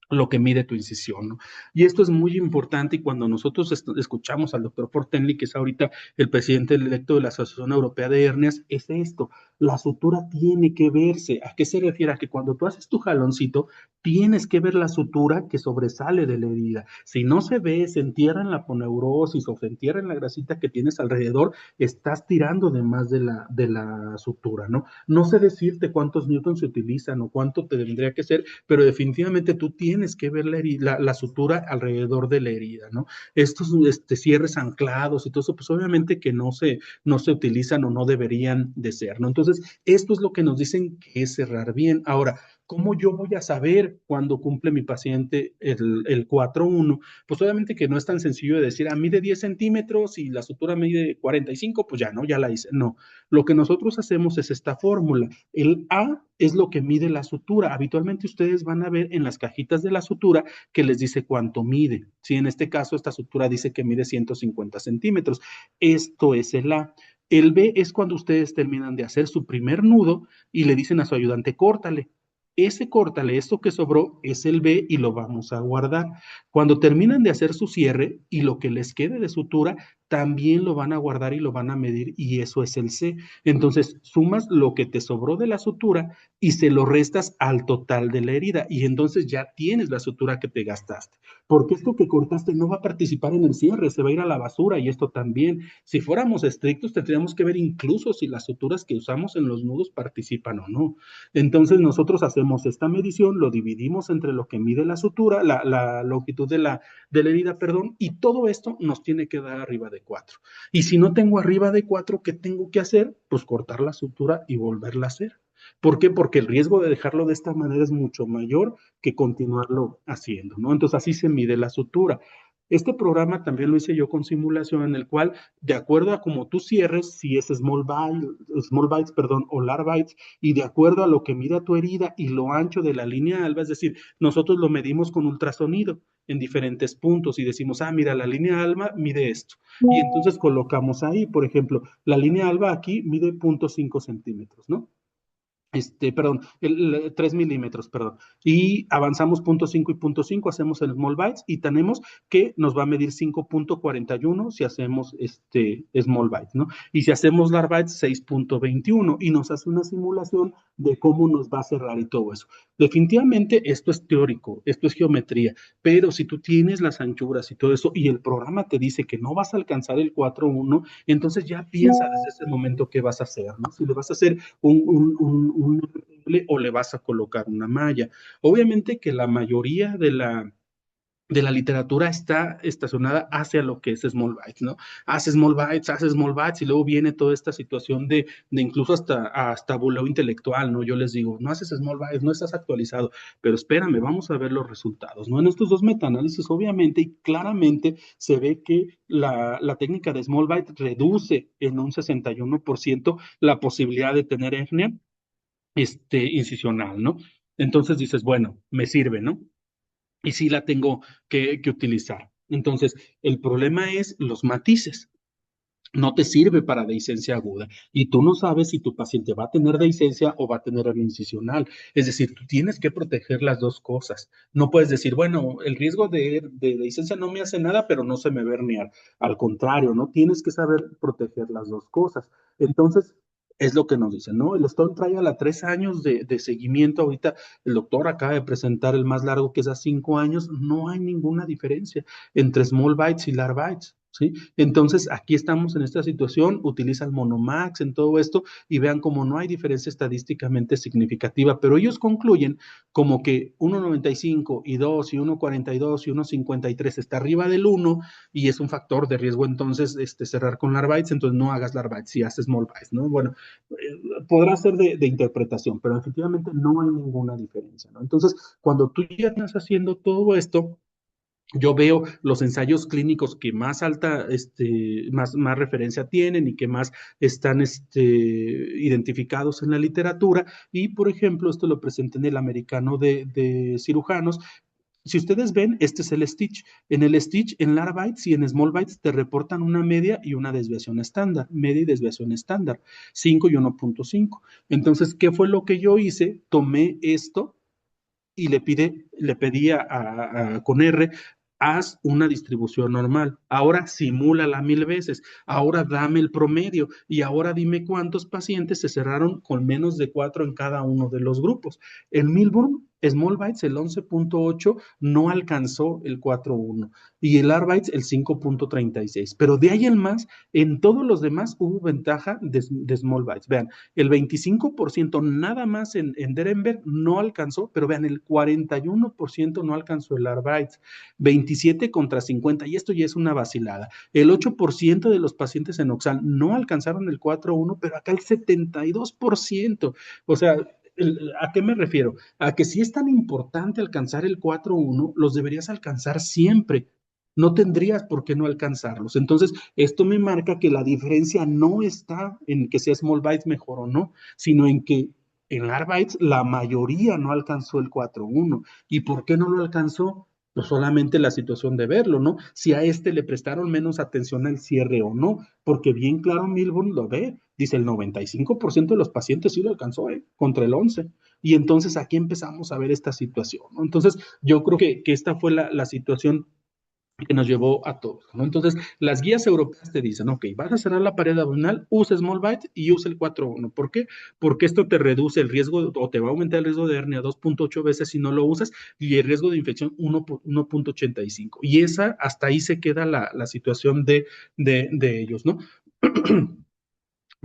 A: lo que mide tu incisión, ¿no? Y esto es muy importante y cuando nosotros escuchamos al doctor Portenli, que es ahorita el presidente electo de la Asociación Europea de Hernias, es esto, la sutura tiene que verse. ¿A qué se refiere? A que cuando tú haces tu jaloncito, tienes que ver la sutura que sobresale de la herida. Si no se ve, se entierra en la aponeurosis o se entierra en la grasita que tienes alrededor, estás tirando de más de la sutura, ¿no? No sé decirte cuántos newtons se utilizan o cuánto te tendría que ser, pero definitivamente tú tienes que ver la sutura alrededor de la herida, ¿no? Estos cierres anclados y todo eso, pues obviamente que no se utilizan o no deberían de ser, ¿no? Entonces, esto es lo que nos dicen que es cerrar bien. Ahora, ¿cómo yo voy a saber cuándo cumple mi paciente el 4-1? Pues obviamente que no es tan sencillo de decir, mide 10 centímetros y la sutura mide 45, pues ya, ¿no? Ya la hice. No, lo que nosotros hacemos es esta fórmula. El A es lo que mide la sutura. Habitualmente ustedes van a ver en las cajitas de la sutura que les dice cuánto mide. Si en este caso esta sutura dice que mide 150 centímetros. Esto es el A. El B es cuando ustedes terminan de hacer su primer nudo y le dicen a su ayudante, córtale. Ese córtale, esto que sobró, es el B y lo vamos a guardar. Cuando terminan de hacer su cierre y lo que les quede de sutura, también lo van a guardar y lo van a medir y eso es el C. Entonces, sumas lo que te sobró de la sutura y se lo restas al total de la herida y entonces ya tienes la sutura que te gastaste. Porque esto que cortaste no va a participar en el cierre, se va a ir a la basura y esto también. Si fuéramos estrictos, tendríamos que ver incluso si las suturas que usamos en los nudos participan o no. Entonces, nosotros hacemos esta medición, lo dividimos entre lo que mide la sutura, la longitud de la herida, perdón, y todo esto nos tiene que dar arriba de 4. Y si no tengo arriba de 4, ¿qué tengo que hacer? Pues cortar la sutura y volverla a hacer. ¿Por qué? Porque el riesgo de dejarlo de esta manera es mucho mayor que continuarlo haciendo, ¿no? Entonces así se mide la sutura. Este programa también lo hice yo con simulación en el cual, de acuerdo a cómo tú cierres, si es small bites, perdón, o large bites, y de acuerdo a lo que mida tu herida y lo ancho de la línea alba, es decir, nosotros lo medimos con ultrasonido en diferentes puntos y decimos, mira, la línea alba mide esto. Y entonces colocamos ahí, por ejemplo, la línea alba aquí mide 0.5 centímetros, ¿no? perdón, 3 milímetros, perdón, y avanzamos 0.5 y 0.5, hacemos el small bites y tenemos que nos va a medir 5.41 si hacemos small bites, ¿no? Y si hacemos large bites, 6.21 y nos hace una simulación de cómo nos va a cerrar y todo eso. Definitivamente esto es teórico, esto es geometría, pero si tú tienes las anchuras y todo eso y el programa te dice que no vas a alcanzar el 4.1, entonces ya piensa desde ese momento qué vas a hacer, ¿no? Si le vas a hacer un o le vas a colocar una malla. Obviamente que la mayoría de la literatura está estacionada hacia lo que es small bites, ¿no? Hace small bites y luego viene toda esta situación de incluso hasta buleo intelectual, ¿no? Yo les digo, no haces small bites, no estás actualizado, pero espérame, vamos a ver los resultados, ¿no? En estos dos metaanálisis, obviamente y claramente se ve que la técnica de small bite reduce en un 61% la posibilidad de tener hernia incisional, ¿no? Entonces dices, bueno, me sirve, ¿no? Y sí la tengo que utilizar. Entonces, el problema es los matices. No te sirve para dehiscencia aguda y tú no sabes si tu paciente va a tener dehiscencia o va a tener hernia incisional. Es decir, tú tienes que proteger las dos cosas. No puedes decir, bueno, el riesgo de dehiscencia no me hace nada, pero no se me va a herniar. Al contrario, no tienes que saber proteger las dos cosas. Entonces, es lo que nos dicen, ¿no? El Stone Trial a 3 años de seguimiento, ahorita el doctor acaba de presentar el más largo que es a 5 años, no hay ninguna diferencia entre small bites y large bites, ¿sí? Entonces, aquí estamos en esta situación, utiliza el Monomax en todo esto y vean como no hay diferencia estadísticamente significativa, pero ellos concluyen como que 1,95 y 2 y 1,42 y 1,53 está arriba del 1 y es un factor de riesgo entonces cerrar con larvites, entonces no hagas larvites si haces small bites, ¿no? Bueno, podrá ser de interpretación, pero efectivamente no hay ninguna diferencia, ¿no? Entonces, cuando tú ya estás haciendo todo esto, yo veo los ensayos clínicos que más alta, más referencia tienen y que más están identificados en la literatura. Y, por ejemplo, esto lo presenté en el americano de cirujanos. Si ustedes ven, este es el Stitch. En el Stitch, en large bites y en small bites te reportan una media y una desviación estándar, media y desviación estándar, 5 y 1.5. Entonces, ¿qué fue lo que yo hice? Tomé esto y le pedía con R, haz una distribución normal. Ahora simúlala 1000 veces. Ahora dame el promedio. Y ahora dime cuántos pacientes se cerraron con menos de 4 en cada uno de los grupos. En Milburn, Small Bites, el 11.8 no alcanzó el 4.1 y el Arbites el 5.36. Pero de ahí en más, en todos los demás hubo ventaja de Small Bites. Vean, el 25% nada más en Derenberg no alcanzó, pero vean, el 41% no alcanzó el Arbites, 27 contra 50, y esto ya es una vacilada. El 8% de los pacientes en Oxal no alcanzaron el 4.1, pero acá el 72%. O sea, ¿a qué me refiero? A que si es tan importante alcanzar el 4.1, los deberías alcanzar siempre. No tendrías por qué no alcanzarlos. Entonces, esto me marca que la diferencia no está en que sea small bites mejor o no, sino en que en large bites la mayoría no alcanzó el 4.1. ¿Y por qué no lo alcanzó? Pues solamente la situación de verlo, ¿no? Si a este le prestaron menos atención al cierre o no, porque bien claro Milburn lo ve, dice el 95% de los pacientes sí lo alcanzó, contra el 11. Y entonces aquí empezamos a ver esta situación, ¿no? Entonces yo creo que esta fue la situación que nos llevó a todos, ¿no? Entonces, las guías europeas te dicen, ok, vas a cerrar la pared abdominal, usa small bite y usa el 4.1. ¿Por qué? Porque esto te reduce el riesgo o te va a aumentar el riesgo de hernia 2.8 veces si no lo usas y el riesgo de infección 1.85. Y esa, hasta ahí se queda la situación de ellos, ¿no?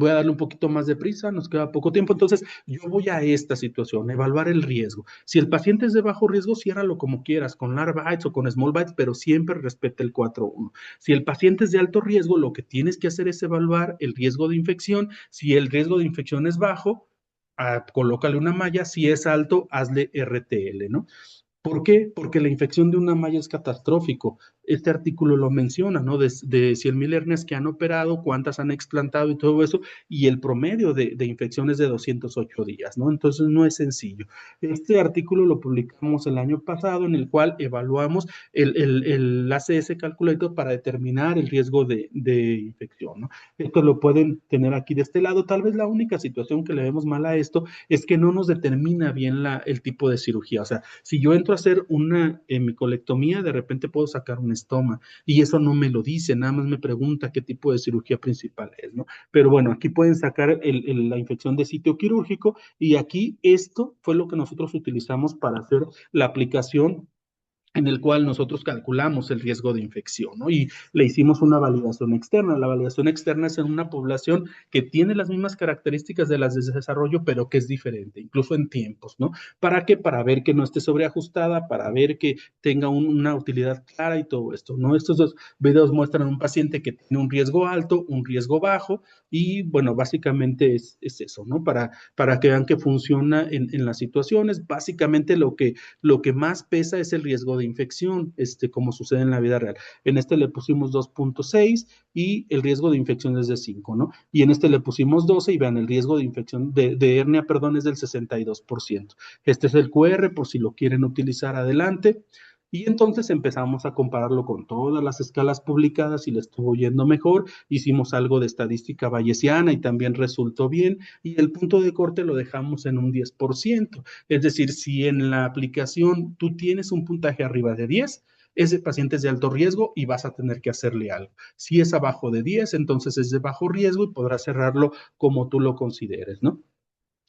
A: Voy a darle un poquito más de prisa, nos queda poco tiempo, entonces yo voy a esta situación, evaluar el riesgo. Si el paciente es de bajo riesgo, ciérralo como quieras, con large bites o con small bites, pero siempre respete el 4.1. Si el paciente es de alto riesgo, lo que tienes que hacer es evaluar el riesgo de infección. Si el riesgo de infección es bajo, colócale una malla, si es alto, hazle RTL, ¿no? ¿Por qué? Porque la infección de una malla es catastrófico. este artículo lo menciona, ¿no? De 100,000 hernias que han operado, cuántas han explantado y todo eso, y el promedio de infecciones de 208 días, ¿no? Entonces no es sencillo. Este artículo lo publicamos el año pasado, en el cual evaluamos el ACS Calculator para determinar el riesgo de infección, ¿no? Esto lo pueden tener aquí de este lado. Tal vez la única situación que le vemos mal a esto es que no nos determina bien el tipo de cirugía. O sea, si yo entro a hacer una hemicolectomía, de repente puedo sacar un estoma y eso no me lo dice, nada más me pregunta qué tipo de cirugía principal es, ¿no? Pero bueno, aquí pueden sacar la infección de sitio quirúrgico y aquí esto fue lo que nosotros utilizamos para hacer la aplicación en el cual nosotros calculamos el riesgo de infección, ¿no? Y le hicimos una validación externa. La validación externa es en una población que tiene las mismas características de las de desarrollo, pero que es diferente, incluso en tiempos, ¿no? ¿Para qué? Para ver que no esté sobreajustada, para ver que tenga una utilidad clara y todo esto, ¿no? Estos dos videos muestran a un paciente que tiene un riesgo alto, un riesgo bajo, y bueno, básicamente es eso, ¿no? Para que vean que funciona en las situaciones. Básicamente lo que más pesa es el riesgo de infección, como sucede en la vida real. En este le pusimos 2.6 y el riesgo de infección es de 5, ¿no? Y en este le pusimos 12 y vean, el riesgo de infección de hernia, perdón, es del 62%. Este es el QR por si lo quieren utilizar adelante. Y entonces empezamos a compararlo con todas las escalas publicadas y le estuvo yendo mejor. Hicimos algo de estadística bayesiana y también resultó bien. Y el punto de corte lo dejamos en un 10%. Es decir, si en la aplicación tú tienes un puntaje arriba de 10, ese paciente es de alto riesgo y vas a tener que hacerle algo. Si es abajo de 10, entonces es de bajo riesgo y podrás cerrarlo como tú lo consideres, ¿no?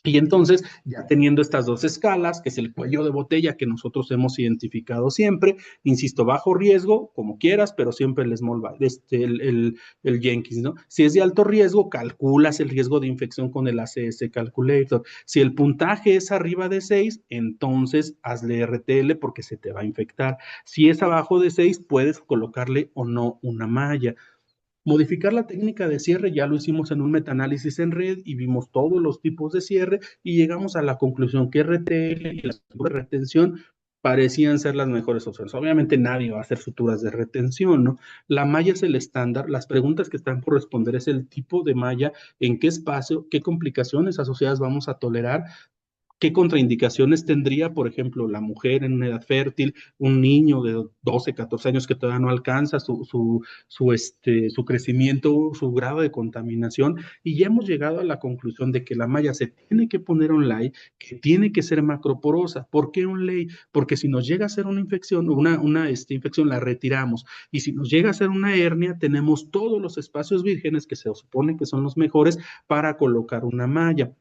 A: Y entonces, ya teniendo estas dos escalas, que es el cuello de botella que nosotros hemos identificado siempre, insisto, bajo riesgo, como quieras, pero siempre el small, el Jenkins, ¿no? Si es de alto riesgo, calculas el riesgo de infección con el ACS Calculator. Si el puntaje es arriba de 6, entonces hazle RTL porque se te va a infectar. Si es abajo de 6, puedes colocarle o no una malla. Modificar la técnica de cierre ya lo hicimos en un metaanálisis en red y vimos todos los tipos de cierre y llegamos a la conclusión que RTL y las suturas de retención parecían ser las mejores opciones. Obviamente nadie va a hacer suturas de retención, ¿no? La malla es el estándar, las preguntas que están por responder es el tipo de malla, en qué espacio, qué complicaciones asociadas vamos a tolerar. ¿Qué contraindicaciones tendría, por ejemplo, la mujer en una edad fértil, un niño de 12, 14 años que todavía no alcanza su crecimiento, su grado de contaminación? Y ya hemos llegado a la conclusión de que la malla se tiene que poner online, que tiene que ser macroporosa. ¿Por qué online? Porque si nos llega a ser una infección, infección, la retiramos. Y si nos llega a ser una hernia, tenemos todos los espacios vírgenes que se supone que son los mejores para colocar una malla.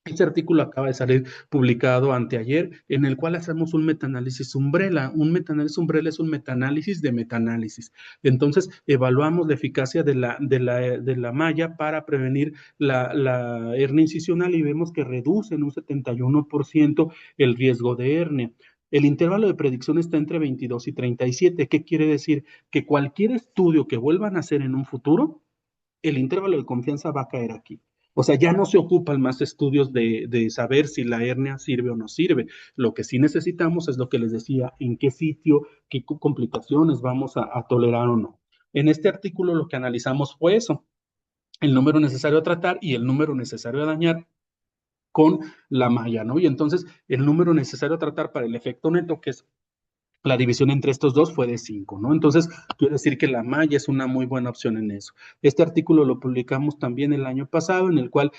A: Este artículo acaba de salir publicado anteayer, en el cual hacemos un metaanálisis umbrella. Un metaanálisis umbrella es un metaanálisis de metaanálisis. Entonces, evaluamos la eficacia de la malla para prevenir la hernia incisional y vemos que reduce en un 71% el riesgo de hernia. El intervalo de predicción está entre 22 y 37. ¿Qué quiere decir? Que cualquier estudio que vuelvan a hacer en un futuro, el intervalo de confianza va a caer aquí. O sea, ya no se ocupan más estudios de saber si la hernia sirve o no sirve. Lo que sí necesitamos es lo que les decía, en qué sitio, qué complicaciones vamos a tolerar o no. En este artículo lo que analizamos fue eso, el número necesario a tratar y el número necesario a dañar con la malla, ¿no? Y entonces el número necesario a tratar para el efecto neto, que es la división entre estos dos, fue de 5, ¿no? Entonces, quiero decir que la malla es una muy buena opción en eso. Este artículo lo publicamos también el año pasado, en el cual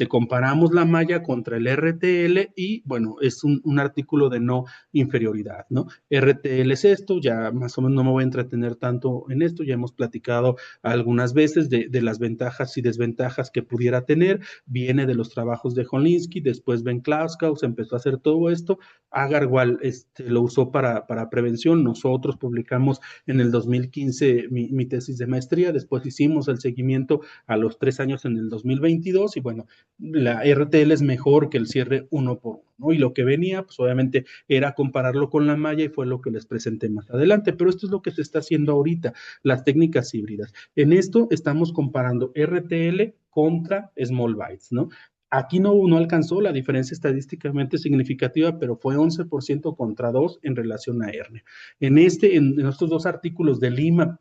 A: comparamos la malla contra el RTL y, bueno, es un artículo de no inferioridad, ¿no? RTL es esto, ya más o menos no me voy a entretener tanto en esto, ya hemos platicado algunas veces de las ventajas y desventajas que pudiera tener, viene de los trabajos de Holinsky, después Ben Klauskau, se empezó a hacer todo esto, Agarwal lo usó para prevención. Nosotros publicamos en el 2015 mi tesis de maestría, después hicimos el seguimiento a los 3 años en el 2022 y bueno, la RTL es mejor que el cierre uno por uno, ¿no? Y lo que venía, pues obviamente era compararlo con la malla y fue lo que les presenté más adelante, pero esto es lo que se está haciendo ahorita, las técnicas híbridas. En esto estamos comparando RTL contra Small Bites, ¿no? Aquí no alcanzó la diferencia estadísticamente significativa, pero fue 11% contra 2 en relación a hernia. En estos dos artículos de Lima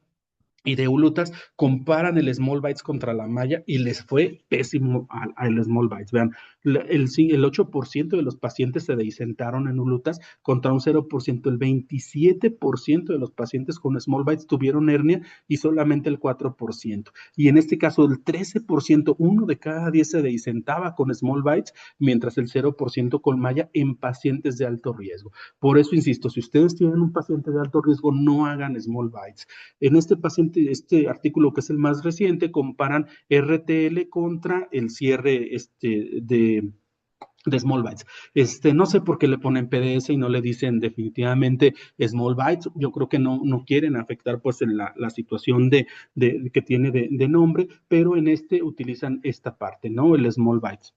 A: y de Ulutas comparan el Small Bites contra la malla y les fue pésimo al Small Bites. Vean, el 8% de los pacientes se deisentaron en Ulutas contra un 0%. El 27% de los pacientes con Small Bites tuvieron hernia y solamente el 4%. Y en este caso, el 13%, uno de cada 10 se deisentaba con Small Bites, mientras el 0% con malla en pacientes de alto riesgo. Por eso, insisto, si ustedes tienen un paciente de alto riesgo, no hagan Small Bites. En este paciente, este artículo que es el más reciente, comparan RTL contra el cierre de Small Bites. No sé por qué le ponen PDS y no le dicen definitivamente Small Bites. Yo creo que no quieren afectar pues la situación que tiene de nombre, pero en utilizan esta parte, ¿no? El Small Bites.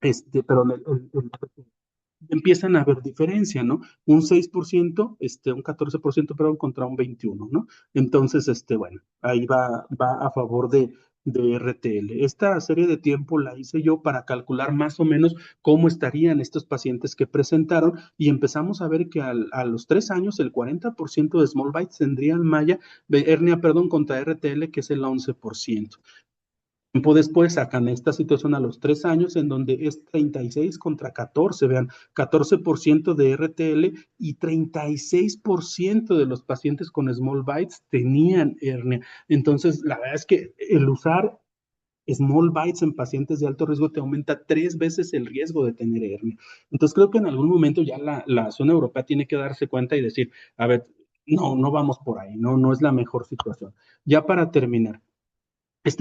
A: Pero empiezan a haber diferencia, ¿no? Un 6%, un 14%, perdón, contra un 21%, ¿no? Entonces, bueno, ahí va a favor de RTL. Esta serie de tiempo la hice yo para calcular más o menos cómo estarían estos pacientes que presentaron y empezamos a ver que a los 3 años el 40% de small bites tendrían malla, de hernia, perdón, contra RTL, que es el 11%. Tiempo después sacan esta situación a los 3 años en donde es 36 contra 14, vean, 14% de RTL y 36% de los pacientes con small bites tenían hernia. Entonces, la verdad es que el usar small bites en pacientes de alto riesgo te aumenta 3 veces el riesgo de tener hernia. Entonces, creo que en algún momento ya la zona europea tiene que darse cuenta y decir, a ver, no vamos por ahí, no es la mejor situación. Ya para terminar,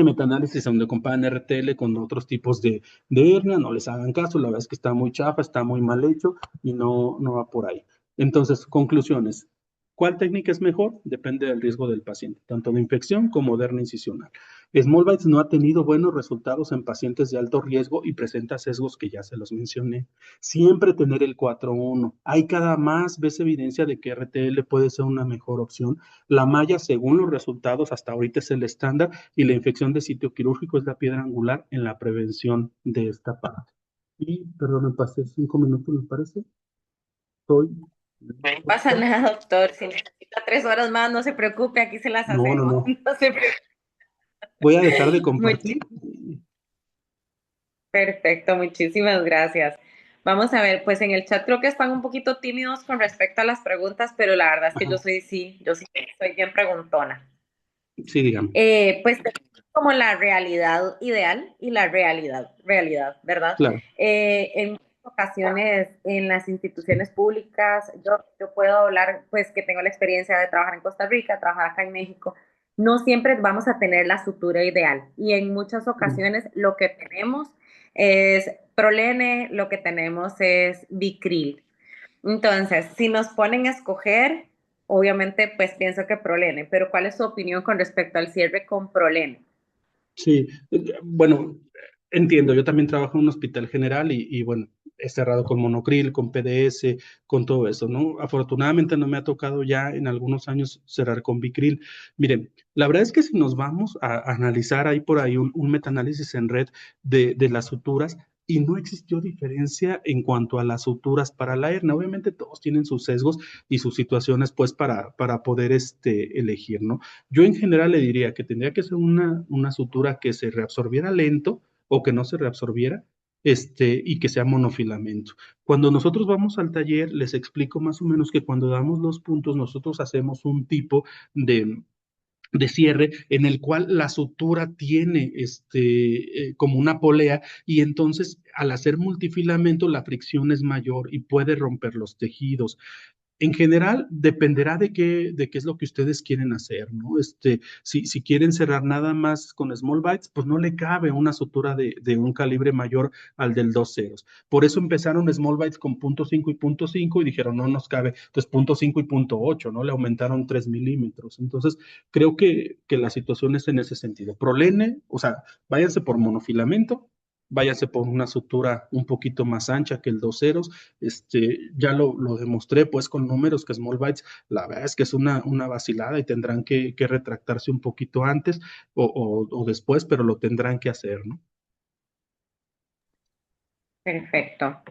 A: metaanálisis donde comparan RTL con otros tipos de hernia, no les hagan caso, la verdad es que está muy chafa, está muy mal hecho y no va por ahí. Entonces, conclusiones. ¿Cuál técnica es mejor? Depende del riesgo del paciente, tanto de infección como de hernia incisional. Small Bites no ha tenido buenos resultados en pacientes de alto riesgo y presenta sesgos que ya se los mencioné. Siempre tener el 4-1. Hay cada más vez evidencia de que RTL puede ser una mejor opción. La malla, según los resultados, hasta ahorita es el estándar y la infección de sitio quirúrgico es la piedra angular en la prevención de esta parte. Y, perdón, me pasé 5 minutos, me parece. Estoy.
B: No pasa nada, doctor. Si necesita 3 horas más, no se preocupe, aquí se las hacemos.
A: No.
B: No se preocupe.
A: Voy a dejar de compartir.
B: Muchi- Perfecto, muchísimas gracias. Vamos a ver, pues en el chat creo que están un poquito tímidos con respecto a las preguntas, pero la verdad es que
A: Ajá.
B: yo sí soy bien preguntona.
A: Sí, dígame.
B: Pues como la realidad ideal y la realidad, ¿verdad?
A: Claro.
B: En muchas ocasiones en las instituciones públicas, yo puedo hablar, pues que tengo la experiencia de trabajar en Costa Rica, trabajar acá en México, no siempre vamos a tener la sutura ideal y en muchas ocasiones lo que tenemos es prolene, lo que tenemos es Vicryl. Entonces, si nos ponen a escoger, obviamente, pues pienso que prolene, pero ¿cuál es su opinión con respecto al cierre con prolene?
A: Sí, bueno, entiendo, yo también trabajo en un hospital general y bueno, he cerrado con monocril, con PDS, con todo eso, ¿no? Afortunadamente no me ha tocado ya en algunos años cerrar con Bicril. Miren, la verdad es que si nos vamos a analizar, hay por ahí un metaanálisis en red de las suturas y no existió diferencia en cuanto a las suturas para la hernia. Obviamente todos tienen sus sesgos y sus situaciones pues para poder elegir, ¿no? Yo en general le diría que tendría que ser una sutura que se reabsorbiera lento o que no se reabsorbiera, y que sea monofilamento. Cuando nosotros vamos al taller, les explico más o menos que cuando damos los puntos, nosotros hacemos un tipo de cierre en el cual la sutura tiene como una polea y entonces al hacer multifilamento la fricción es mayor y puede romper los tejidos. En general, dependerá de qué es lo que ustedes quieren hacer, ¿no? Si quieren cerrar nada más con small bites, pues no le cabe una sutura de un calibre mayor al del 2 ceros. Por eso empezaron small bites con punto .5 y punto .5 y dijeron, no nos cabe. Entonces, punto .5 y punto .8, ¿no? Le aumentaron 3 milímetros. Entonces, creo que la situación es en ese sentido. Prolene, o sea, váyanse por monofilamento, váyase por una sutura un poquito más ancha que el 2 ceros. Ya lo demostré pues con números que Small Bytes, la verdad es que es una vacilada y tendrán que retractarse un poquito antes o después, pero lo tendrán que hacer, ¿no?
B: Perfecto.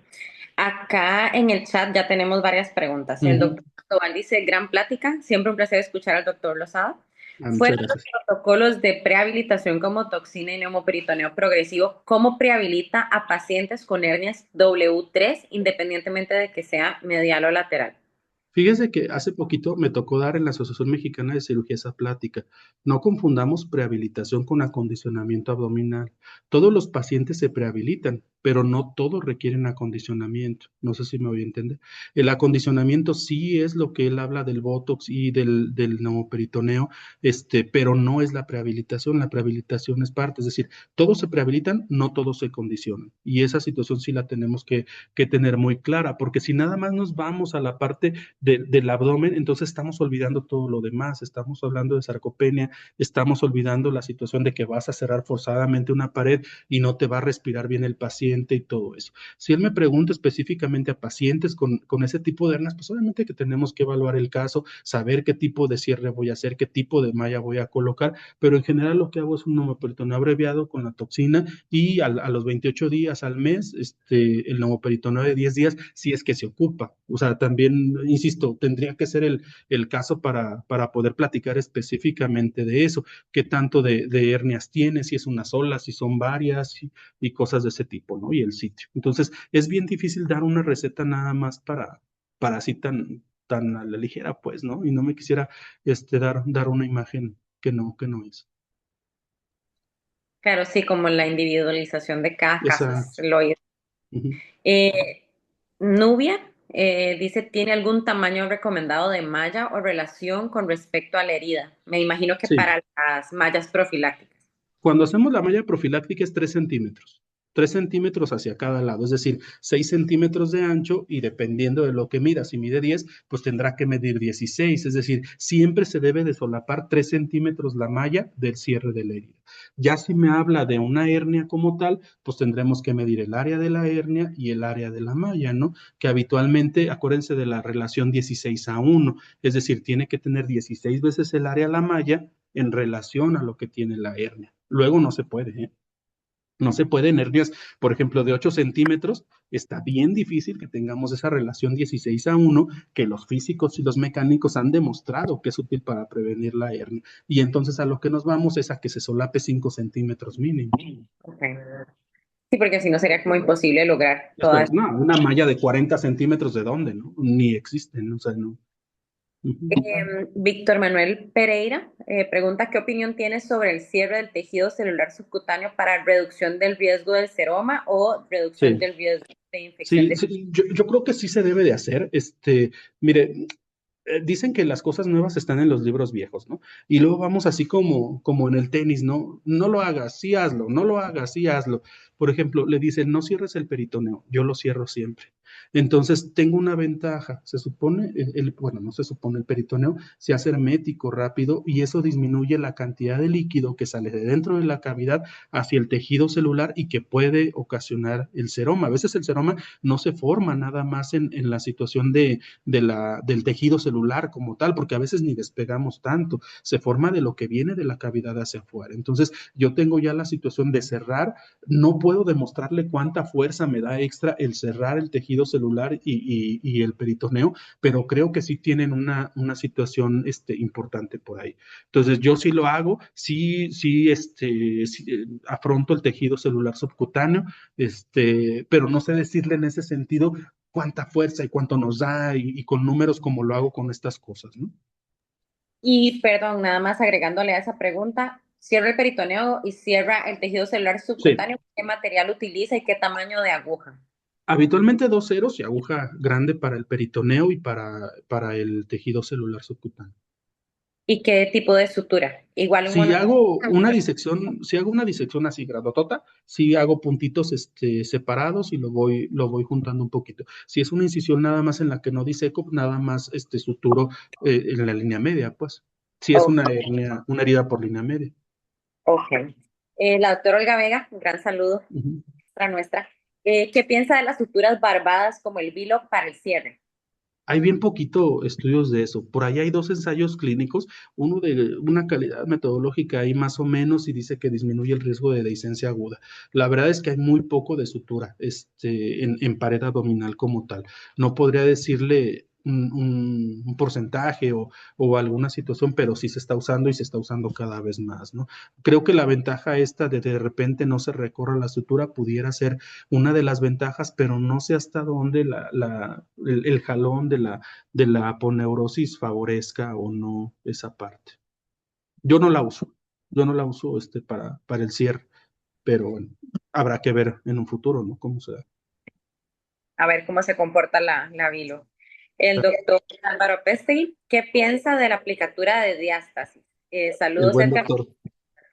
B: Acá en el chat ya tenemos varias preguntas. El
A: Ujú.
B: doctor Tobal dice, gran plática, siempre un placer escuchar al doctor Lozada.
A: Ah, muchas
B: Fuera de los
A: gracias.
B: protocolos de prehabilitación como toxina y neumoperitoneo progresivo, ¿cómo prehabilita a pacientes con hernias W3 independientemente de que sea medial o lateral?
A: Fíjese que hace poquito me tocó dar en la Asociación Mexicana de Cirugía esa plática. No confundamos prehabilitación con acondicionamiento abdominal. Todos los pacientes se prehabilitan, pero no todos requieren acondicionamiento. No sé si me voy a entender. El acondicionamiento sí es lo que él habla del Botox y del neumoperitoneo, pero no es la prehabilitación. La prehabilitación es parte, es decir, todos se prehabilitan, no todos se condicionan. Y esa situación sí la tenemos que tener muy clara, porque si nada más nos vamos a la parte del abdomen, entonces estamos olvidando todo lo demás, estamos hablando de sarcopenia, estamos olvidando la situación de que vas a cerrar forzadamente una pared y no te va a respirar bien el paciente y todo eso. Si él me pregunta específicamente a pacientes con ese tipo de hernias, pues obviamente que tenemos que evaluar el caso, saber qué tipo de cierre voy a hacer, qué tipo de malla voy a colocar, pero en general lo que hago es un neumoperitoneo abreviado con la toxina y a los 28 días al mes, el neumoperitoneo de 10 días, si es que se ocupa. O sea, también, insisto, tendría que ser el caso para poder platicar específicamente de eso, qué tanto de hernias tiene, si es una sola, si son varias y cosas de ese tipo, ¿no? Y el sitio. Entonces, es bien difícil dar una receta nada más para así tan a la ligera, pues, ¿no? Y no me quisiera dar una imagen que no es.
B: Claro, sí, como la individualización de cada caso es
A: Exacto.
B: lo ideal.
A: Ujú.
B: Eh, Nubia dice, ¿tiene algún tamaño recomendado de malla o relación con respecto a la herida? Me imagino que
A: Sí.
B: para las mallas profilácticas.
A: Cuando hacemos la malla profiláctica es 3 centímetros. 3 centímetros hacia cada lado, es decir, 6 centímetros de ancho y dependiendo de lo que mida, si mide 10, pues tendrá que medir 16, es decir, siempre se debe de solapar 3 centímetros la malla del cierre de la herida. Ya si me habla de una hernia como tal, pues tendremos que medir el área de la hernia y el área de la malla, ¿no? Que habitualmente, acuérdense de la relación 16:1, es decir, tiene que tener 16 veces el área de la malla en relación a lo que tiene la hernia. Luego no se puede, ¿eh? No se puede en hernias, por ejemplo, de 8 centímetros, está bien difícil que tengamos esa relación 16:1 que los físicos y los mecánicos han demostrado que es útil para prevenir la hernia. Y entonces a lo que nos vamos es a que se solape 5 centímetros mínimo.
B: Okay. Sí, porque si no sería como imposible lograr toda
A: Esto, no, una malla de 40 centímetros, ¿de dónde? ¿No? Ni existen, o sea, no. Uh-huh.
B: Víctor Manuel Pereira pregunta qué opinión tienes sobre el cierre del tejido celular subcutáneo para reducción del riesgo del seroma o reducción
A: Sí,
B: del riesgo de infección
A: sí,
B: de...
A: sí, yo creo que sí se debe de hacer. Mire, dicen que las cosas nuevas están en los libros viejos, ¿no? Y luego vamos así como en el tenis, ¿no? No lo hagas, sí hazlo, no lo hagas, sí hazlo. Por ejemplo, le dicen, no cierres el peritoneo, yo lo cierro siempre. Entonces, tengo una ventaja. Se supone, bueno, no se supone el peritoneo, se hace hermético rápido y eso disminuye la cantidad de líquido que sale de dentro de la cavidad hacia el tejido celular y que puede ocasionar el seroma. A veces el seroma no se forma nada más en la situación del tejido celular como tal, porque a veces ni despegamos tanto, se forma de lo que viene de la cavidad hacia afuera. Entonces, yo tengo ya la situación de cerrar, no puedo demostrarle cuánta fuerza me da extra el cerrar el tejido celular y el peritoneo, pero creo que sí tienen una situación importante por ahí. Entonces, yo sí lo hago, sí, afronto el tejido celular subcutáneo, pero no sé decirle en ese sentido cuánta fuerza y cuánto nos da y con números como lo hago con estas cosas, ¿no?
B: Y perdón, nada más agregándole a esa pregunta, cierra el peritoneo y cierra el tejido celular
A: Sí,
B: subcutáneo, ¿qué material utiliza y qué tamaño de aguja?
A: habitualmente 2 ceros y aguja grande para el peritoneo y para el tejido celular subcutáneo.
B: ¿Y qué tipo de sutura? Igual un
A: Si
B: mono...
A: hago una disección, si hago una disección así grandotota, si hago puntitos separados y lo voy juntando un poquito. Si es una incisión nada más en la que no diseco, nada más suturo en la línea media, pues. Si es
B: Ok,
A: una hernia, una herida por línea media.
B: ok. La doctora Olga Vega, un gran saludo
A: Ujú.
B: para nuestra. ¿Qué piensa de las suturas barbadas como el vilo para el cierre?
A: Hay bien poquito estudios de eso. Por ahí hay dos ensayos clínicos, uno de una calidad metodológica ahí más o menos y dice que disminuye el riesgo de dehiscencia aguda. La verdad es que hay muy poco de sutura en pared abdominal como tal. No podría decirle un porcentaje o alguna situación, pero sí se está usando y se está usando cada vez más, ¿no? Creo que la ventaja esta de repente no se recorra la sutura pudiera ser una de las ventajas, pero no sé hasta dónde el jalón de la aponeurosis favorezca o no esa parte. Yo no la uso, yo no la uso para el cierre, pero bueno, habrá que ver en un futuro, ¿no? Cómo se da.
B: A ver cómo se comporta la vilo. El doctor Álvaro Pesti, ¿qué piensa de la aplicatura de diástasis?
A: El
B: Saludos,
A: buen
B: Edgar
A: doctor.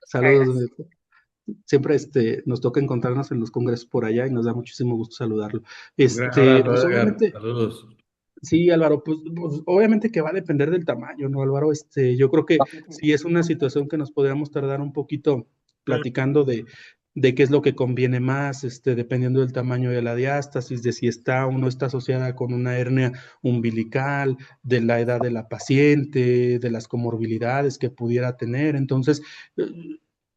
A: Saludos.
B: Cargas.
A: Siempre nos toca encontrarnos en los congresos por allá y nos da muchísimo gusto saludarlo.
C: Un gran abrazo,
A: Pues
C: Edgar.
A: obviamente,
C: Saludos.
A: sí, Álvaro, pues, obviamente que va a depender del tamaño, ¿no, Álvaro? Yo creo que sí es una situación que nos podríamos tardar un poquito platicando de qué es lo que conviene más, dependiendo del tamaño de la diástasis, de si está o no está asociada con una hernia umbilical, de la edad de la paciente, de las comorbilidades que pudiera tener. Entonces,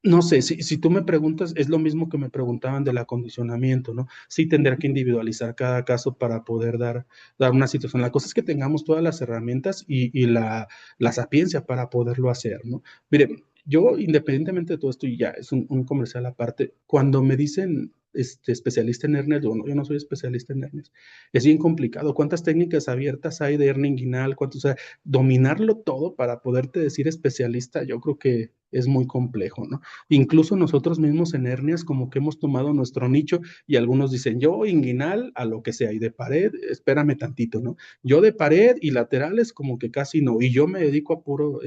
A: no sé, si tú me preguntas, es lo mismo que me preguntaban del acondicionamiento, ¿no? Sí tendrá que individualizar cada caso para poder dar una situación. La cosa es que tengamos todas las herramientas y la sapiencia para poderlo hacer, ¿no? Mire, yo independientemente de todo esto, y ya es un comercial aparte, cuando me dicen especialista en hernias, yo no soy especialista en hernias. Es bien complicado. ¿Cuántas técnicas abiertas hay de hernia inguinal? O sea, dominarlo todo para poderte decir especialista, yo creo que es muy complejo, ¿no? Incluso nosotros mismos en hernias como que hemos tomado nuestro nicho y algunos dicen, yo inguinal a lo que sea, y de pared, espérame tantito, ¿no? Yo de pared y laterales como que casi no, y yo me dedico a puro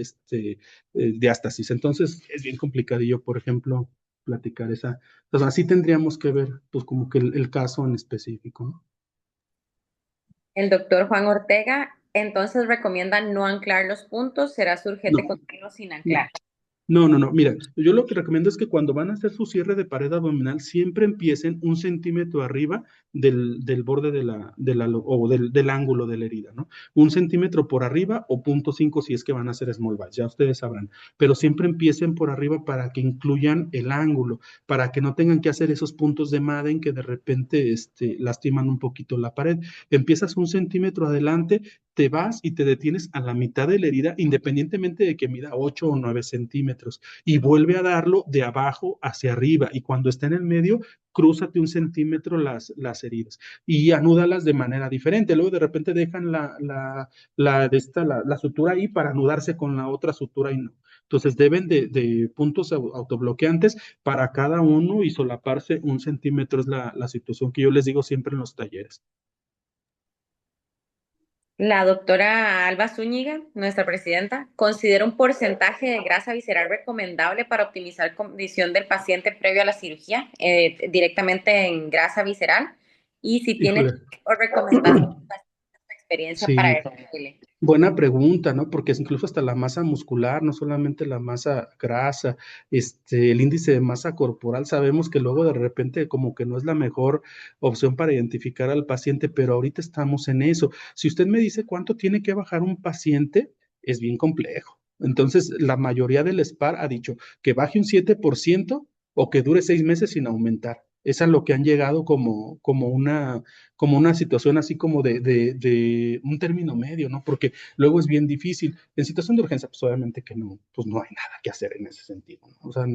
A: diástasis. Entonces es bien complicadillo, por ejemplo, platicar esa. Entonces así tendríamos que ver, pues como que el caso en específico, ¿no?
B: El doctor Juan Ortega, entonces recomienda no anclar los puntos, será urgente
A: No,
B: continuo sin
A: no.
B: anclar.
A: No, no, no. Mira, yo lo que recomiendo es que cuando van a hacer su cierre de pared abdominal, siempre empiecen 1 centímetro arriba del borde o del ángulo de la herida, ¿no? 1 centímetro por arriba o 0,5 si es que van a hacer small batch, ya ustedes sabrán. Pero siempre empiecen por arriba para que incluyan el ángulo, para que no tengan que hacer esos puntos de Madden que de repente lastiman un poquito la pared. Empiezas 1 centímetro adelante, te vas y te detienes a la mitad de la herida, independientemente de que mida 8 o 9 centímetros, y vuelve a darlo de abajo hacia arriba, y cuando está en el medio, crúzate 1 centímetro las heridas y anúdalas de manera diferente. Luego de repente dejan la sutura ahí para anudarse con la otra sutura y no. Entonces deben de puntos autobloqueantes para cada uno y solaparse 1 centímetro es la situación que yo les digo siempre en los talleres.
B: La doctora Alba Zúñiga, nuestra presidenta, considera un porcentaje de grasa visceral recomendable para optimizar condición del paciente previo a la cirugía, directamente en grasa visceral, y si tiene
A: Híjole,
B: o recomendación experiencia para
A: sí.
B: el.
A: Buena pregunta, ¿no? Porque es incluso hasta la masa muscular, no solamente la masa grasa, el índice de masa corporal, sabemos que luego de repente como que no es la mejor opción para identificar al paciente, pero ahorita estamos en eso. Si usted me dice cuánto tiene que bajar un paciente, es bien complejo. Entonces, la mayoría del SPAR ha dicho que baje un 7% o que dure 6 meses sin aumentar. Es a lo que han llegado como una situación así como de un término medio, ¿no? Porque luego es bien difícil. En situación de urgencia, pues obviamente que no, pues no hay nada que hacer en ese sentido, ¿no? O sea,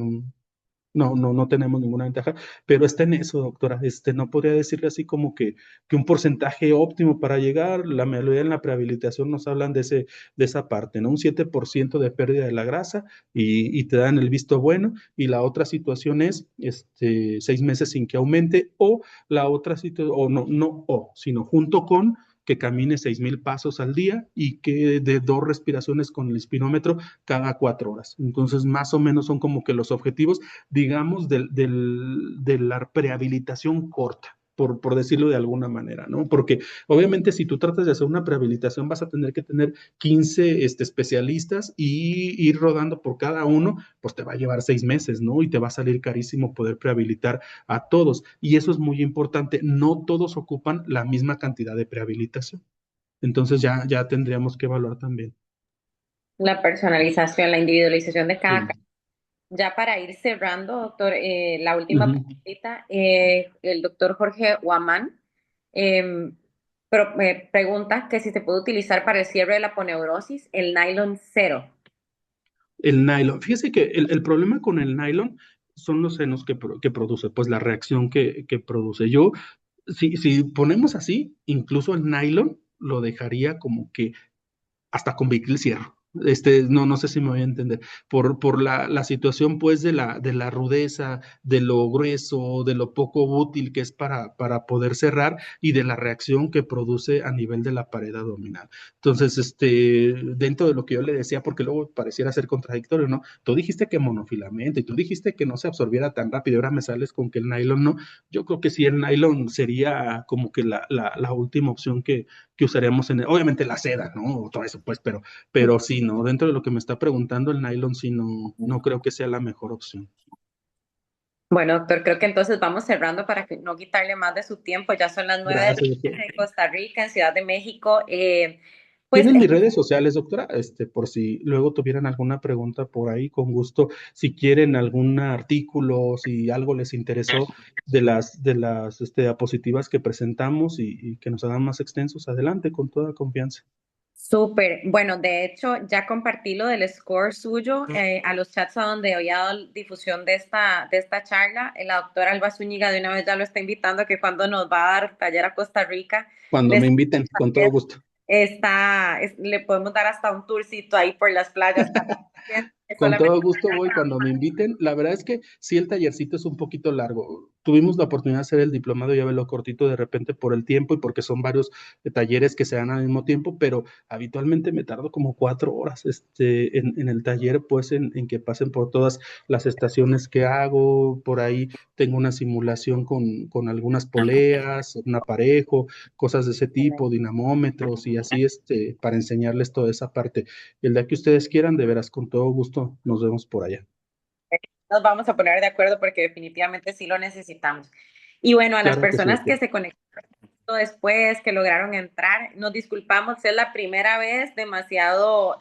A: no tenemos ninguna ventaja, pero está en eso, doctora. No podría decirle así como que un porcentaje óptimo para llegar, la mayoría en la prehabilitación nos hablan de esa parte, ¿no? Un 7% de pérdida de la grasa y te dan el visto bueno, y la otra situación es 6 meses sin que aumente, o la otra situación, o sino junto con que camine 6,000 pasos al día y que de 2 respiraciones con el espinómetro cada 4 horas. Entonces, más o menos son como que los objetivos, digamos, de la prehabilitación corta. Por decirlo de alguna manera, ¿no? Porque obviamente si tú tratas de hacer una prehabilitación vas a tener que tener 15 especialistas y ir rodando por cada uno, pues te va a llevar 6 meses, ¿no? Y te va a salir carísimo poder prehabilitar a todos. Y eso es muy importante, no todos ocupan la misma cantidad de prehabilitación. Entonces ya tendríamos que evaluar también.
B: La personalización, la individualización de cada
A: Sí.
B: caso. Ya para ir cerrando, doctor, la última
A: Ujú.
B: preguntita, el doctor Jorge Huamán me pregunta que si se puede utilizar para el cierre de la poneurosis el nylon cero.
A: El nylon. Fíjese que el problema con el nylon son los senos que produce, pues la reacción que produce. Yo, si ponemos así, incluso el nylon lo dejaría como que hasta con el cierro. No sé si me voy a entender. Por la situación, pues, de la rudeza, de lo grueso, de lo poco útil que es para poder cerrar y de la reacción que produce a nivel de la pared abdominal. Entonces, dentro de lo que yo le decía, porque luego pareciera ser contradictorio, ¿no? Tú dijiste que monofilamento y tú dijiste que no se absorbiera tan rápido, ahora me sales con que el nylon no. Yo creo que sí, el nylon sería como que la última opción que usaríamos obviamente la seda, ¿no? Todo eso, pues, pero sí, ¿no? Dentro de lo que me está preguntando, el nylon sí no creo que sea la mejor opción.
B: Bueno, doctor, creo que entonces vamos cerrando para que no quitarle más de su tiempo. Ya son las 9 de la
A: Gracias, doctora.
B: noche en Costa Rica, en Ciudad de México. Pues
A: ¿Tienen mis redes sociales, doctora? Por si luego tuvieran alguna pregunta por ahí, con gusto. Si quieren algún artículo, si algo les interesó de las diapositivas que presentamos y que nos hagan más extensos, adelante, con toda confianza.
B: súper. Bueno, de hecho, ya compartí lo del score suyo a los chats a donde había dado difusión de esta charla. La doctora Alba Zúñiga de una vez ya lo está invitando a que cuando nos va a dar taller a Costa Rica,
A: Cuando me
B: les
A: inviten, con todo gusto.
B: le podemos dar hasta un tourcito ahí por las playas para que
A: Con
B: solamente
A: todo gusto voy cuando me inviten. La verdad es que sí, el tallercito es un poquito largo. Tuvimos la oportunidad de hacer el diplomado, ya ve lo cortito de repente por el tiempo y porque son varios talleres que se dan al mismo tiempo, pero habitualmente me tardo como 4 horas en el taller, pues en que pasen por todas las estaciones que hago. Por ahí tengo una simulación con algunas poleas, un aparejo, cosas de ese tipo, dinamómetros y así, para enseñarles toda esa parte. El día que ustedes quieran, de veras, con todo gusto, nos vemos por allá.
B: nos vamos a poner de acuerdo porque definitivamente sí lo necesitamos. Y bueno, a las
A: Claro que sí,
B: personas que
A: doctor.
B: se conectaron después, que lograron entrar, nos disculpamos, es la primera vez, demasiado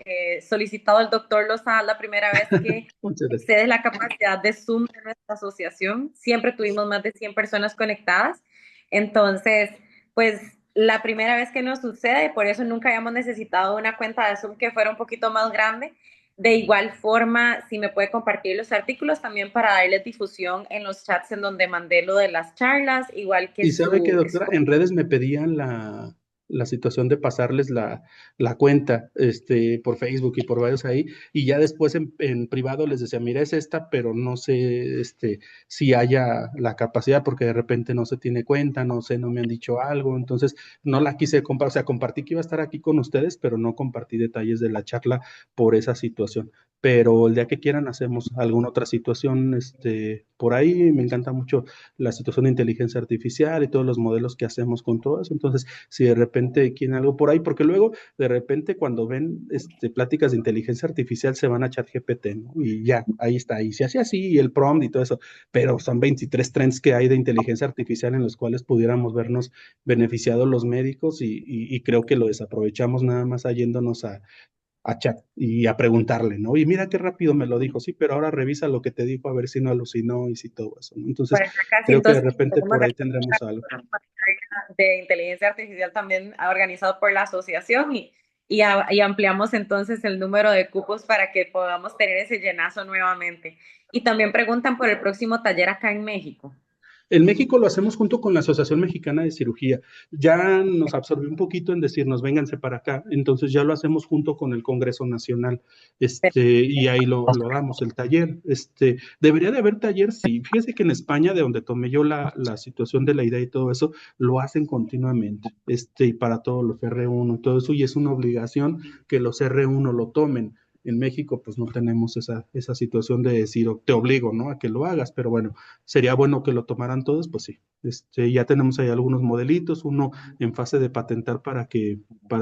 B: solicitado el doctor Lozada, la primera vez que
A: Muchas gracias.
B: excede la capacidad de Zoom de nuestra asociación. Siempre tuvimos más de 100 personas conectadas. Entonces, pues la primera vez que nos sucede, por eso nunca habíamos necesitado una cuenta de Zoom que fuera un poquito más grande. De igual forma, si me puede compartir los artículos también para darles difusión en los chats en donde mandé lo de las charlas, igual que
A: Y sabe que,
B: su
A: doctora, en redes me pedían la situación de pasarles la cuenta, por Facebook y por varios ahí, y ya después en privado les decía, mira, es esta, pero no sé, si haya la capacidad, porque de repente no se tiene cuenta, no sé, no me han dicho algo, entonces no la quise compartir, o sea, compartí que iba a estar aquí con ustedes, pero no compartí detalles de la charla por esa situación. Pero el día que quieran hacemos alguna otra situación, por ahí. Me encanta mucho la situación de inteligencia artificial y todos los modelos que hacemos con todo eso. Entonces, si de repente quieren algo por ahí, porque luego de repente cuando ven pláticas de inteligencia artificial se van a ChatGPT, ¿no? Y ya, ahí está, y se hace así, y el prompt y todo eso, pero son 23 trends que hay de inteligencia artificial en los cuales pudiéramos vernos beneficiados los médicos y creo que lo desaprovechamos nada más yéndonos a chat y a preguntarle, ¿no? Y mira qué rápido me lo dijo, sí, pero ahora revisa lo que te dijo a ver si no alucinó y si todo eso, ¿no? Entonces,
B: Por acá casi,
A: creo que de
B: entonces
A: repente
B: tenemos
A: por ahí tendremos algo.
B: de inteligencia artificial también organizado por la asociación y ampliamos entonces el número de cupos para que podamos tener ese llenazo nuevamente. Y también preguntan por el próximo taller acá en México.
A: En México lo hacemos junto con la Asociación Mexicana de Cirugía. Ya nos absorbió un poquito en decirnos, vénganse para acá. Entonces ya lo hacemos junto con el Congreso Nacional. Y ahí lo damos, el taller. Debería de haber taller, sí. Fíjese que en España, de donde tomé yo la situación de la idea y todo eso, lo hacen continuamente. Y para todos los R1 y todo eso, y es una obligación que los R1 lo tomen. En México, pues no tenemos esa situación de decir, te obligo, ¿no? A que lo hagas, pero bueno, sería bueno que lo tomaran todos, pues sí. Ya tenemos ahí algunos modelitos, uno en fase de patentar para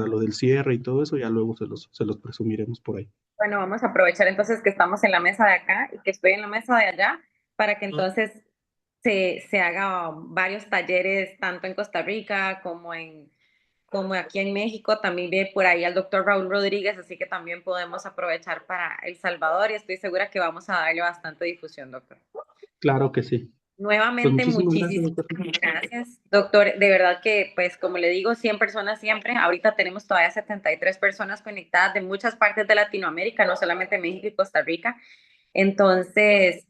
A: lo del cierre y todo eso, ya luego se los presumiremos por ahí.
B: Bueno, vamos a aprovechar entonces que estamos en la mesa de acá y que estoy en la mesa de allá para que entonces se haga varios talleres tanto en Costa Rica como como aquí en México, también ve por ahí al doctor Raúl Rodríguez, así que también podemos aprovechar para El Salvador y estoy segura que vamos a darle bastante difusión, doctor.
A: Claro que sí. Pues
B: Nuevamente,
A: muchísimas gracias,
B: muchísimas
A: doctor.
B: gracias, doctor. De verdad que, pues, como le digo, 100 personas siempre. Ahorita tenemos todavía 73 personas conectadas de muchas partes de Latinoamérica, no solamente México y Costa Rica. Entonces,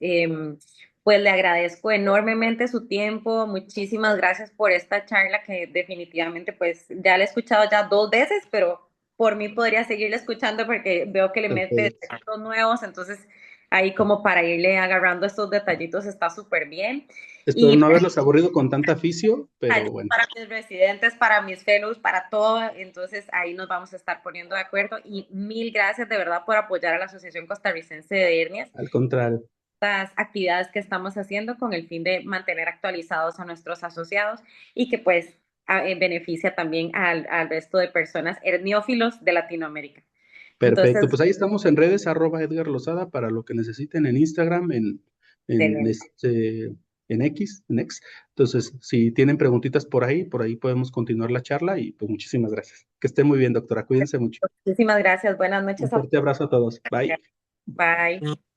B: pues le agradezco enormemente su tiempo. Muchísimas gracias por esta charla que definitivamente, pues, ya la he escuchado ya 2 veces, pero por mí podría seguirle escuchando porque veo que le mete
A: Perfecto.
B: detallitos nuevos. Entonces, ahí como para irle agarrando estos detallitos está súper bien.
A: Espero
B: Y
A: no haberlos aburrido con tanta aficio, pero
B: ayuda
A: bueno,
B: para mis residentes, para mis fellows, para todo. Entonces ahí nos vamos a estar poniendo de acuerdo. Y mil gracias de verdad por apoyar a la Asociación Costarricense de Hernias,
A: al contrario.
B: estas actividades que estamos haciendo con el fin de mantener actualizados a nuestros asociados y que pues beneficia también al resto de personas herniófilos de Latinoamérica.
A: Perfecto.
B: Entonces,
A: Pues ahí estamos en redes, @Edgar Lozada, para lo que necesiten en Instagram, en,
B: excelente.
A: este, en X. Entonces, si tienen preguntitas por ahí podemos continuar la charla y pues muchísimas gracias. Que esté muy bien, doctora. Cuídense mucho.
B: Muchísimas gracias. Buenas
A: Un
B: noches a
A: fuerte
B: todos.
A: abrazo a todos. Bye.
B: Bye.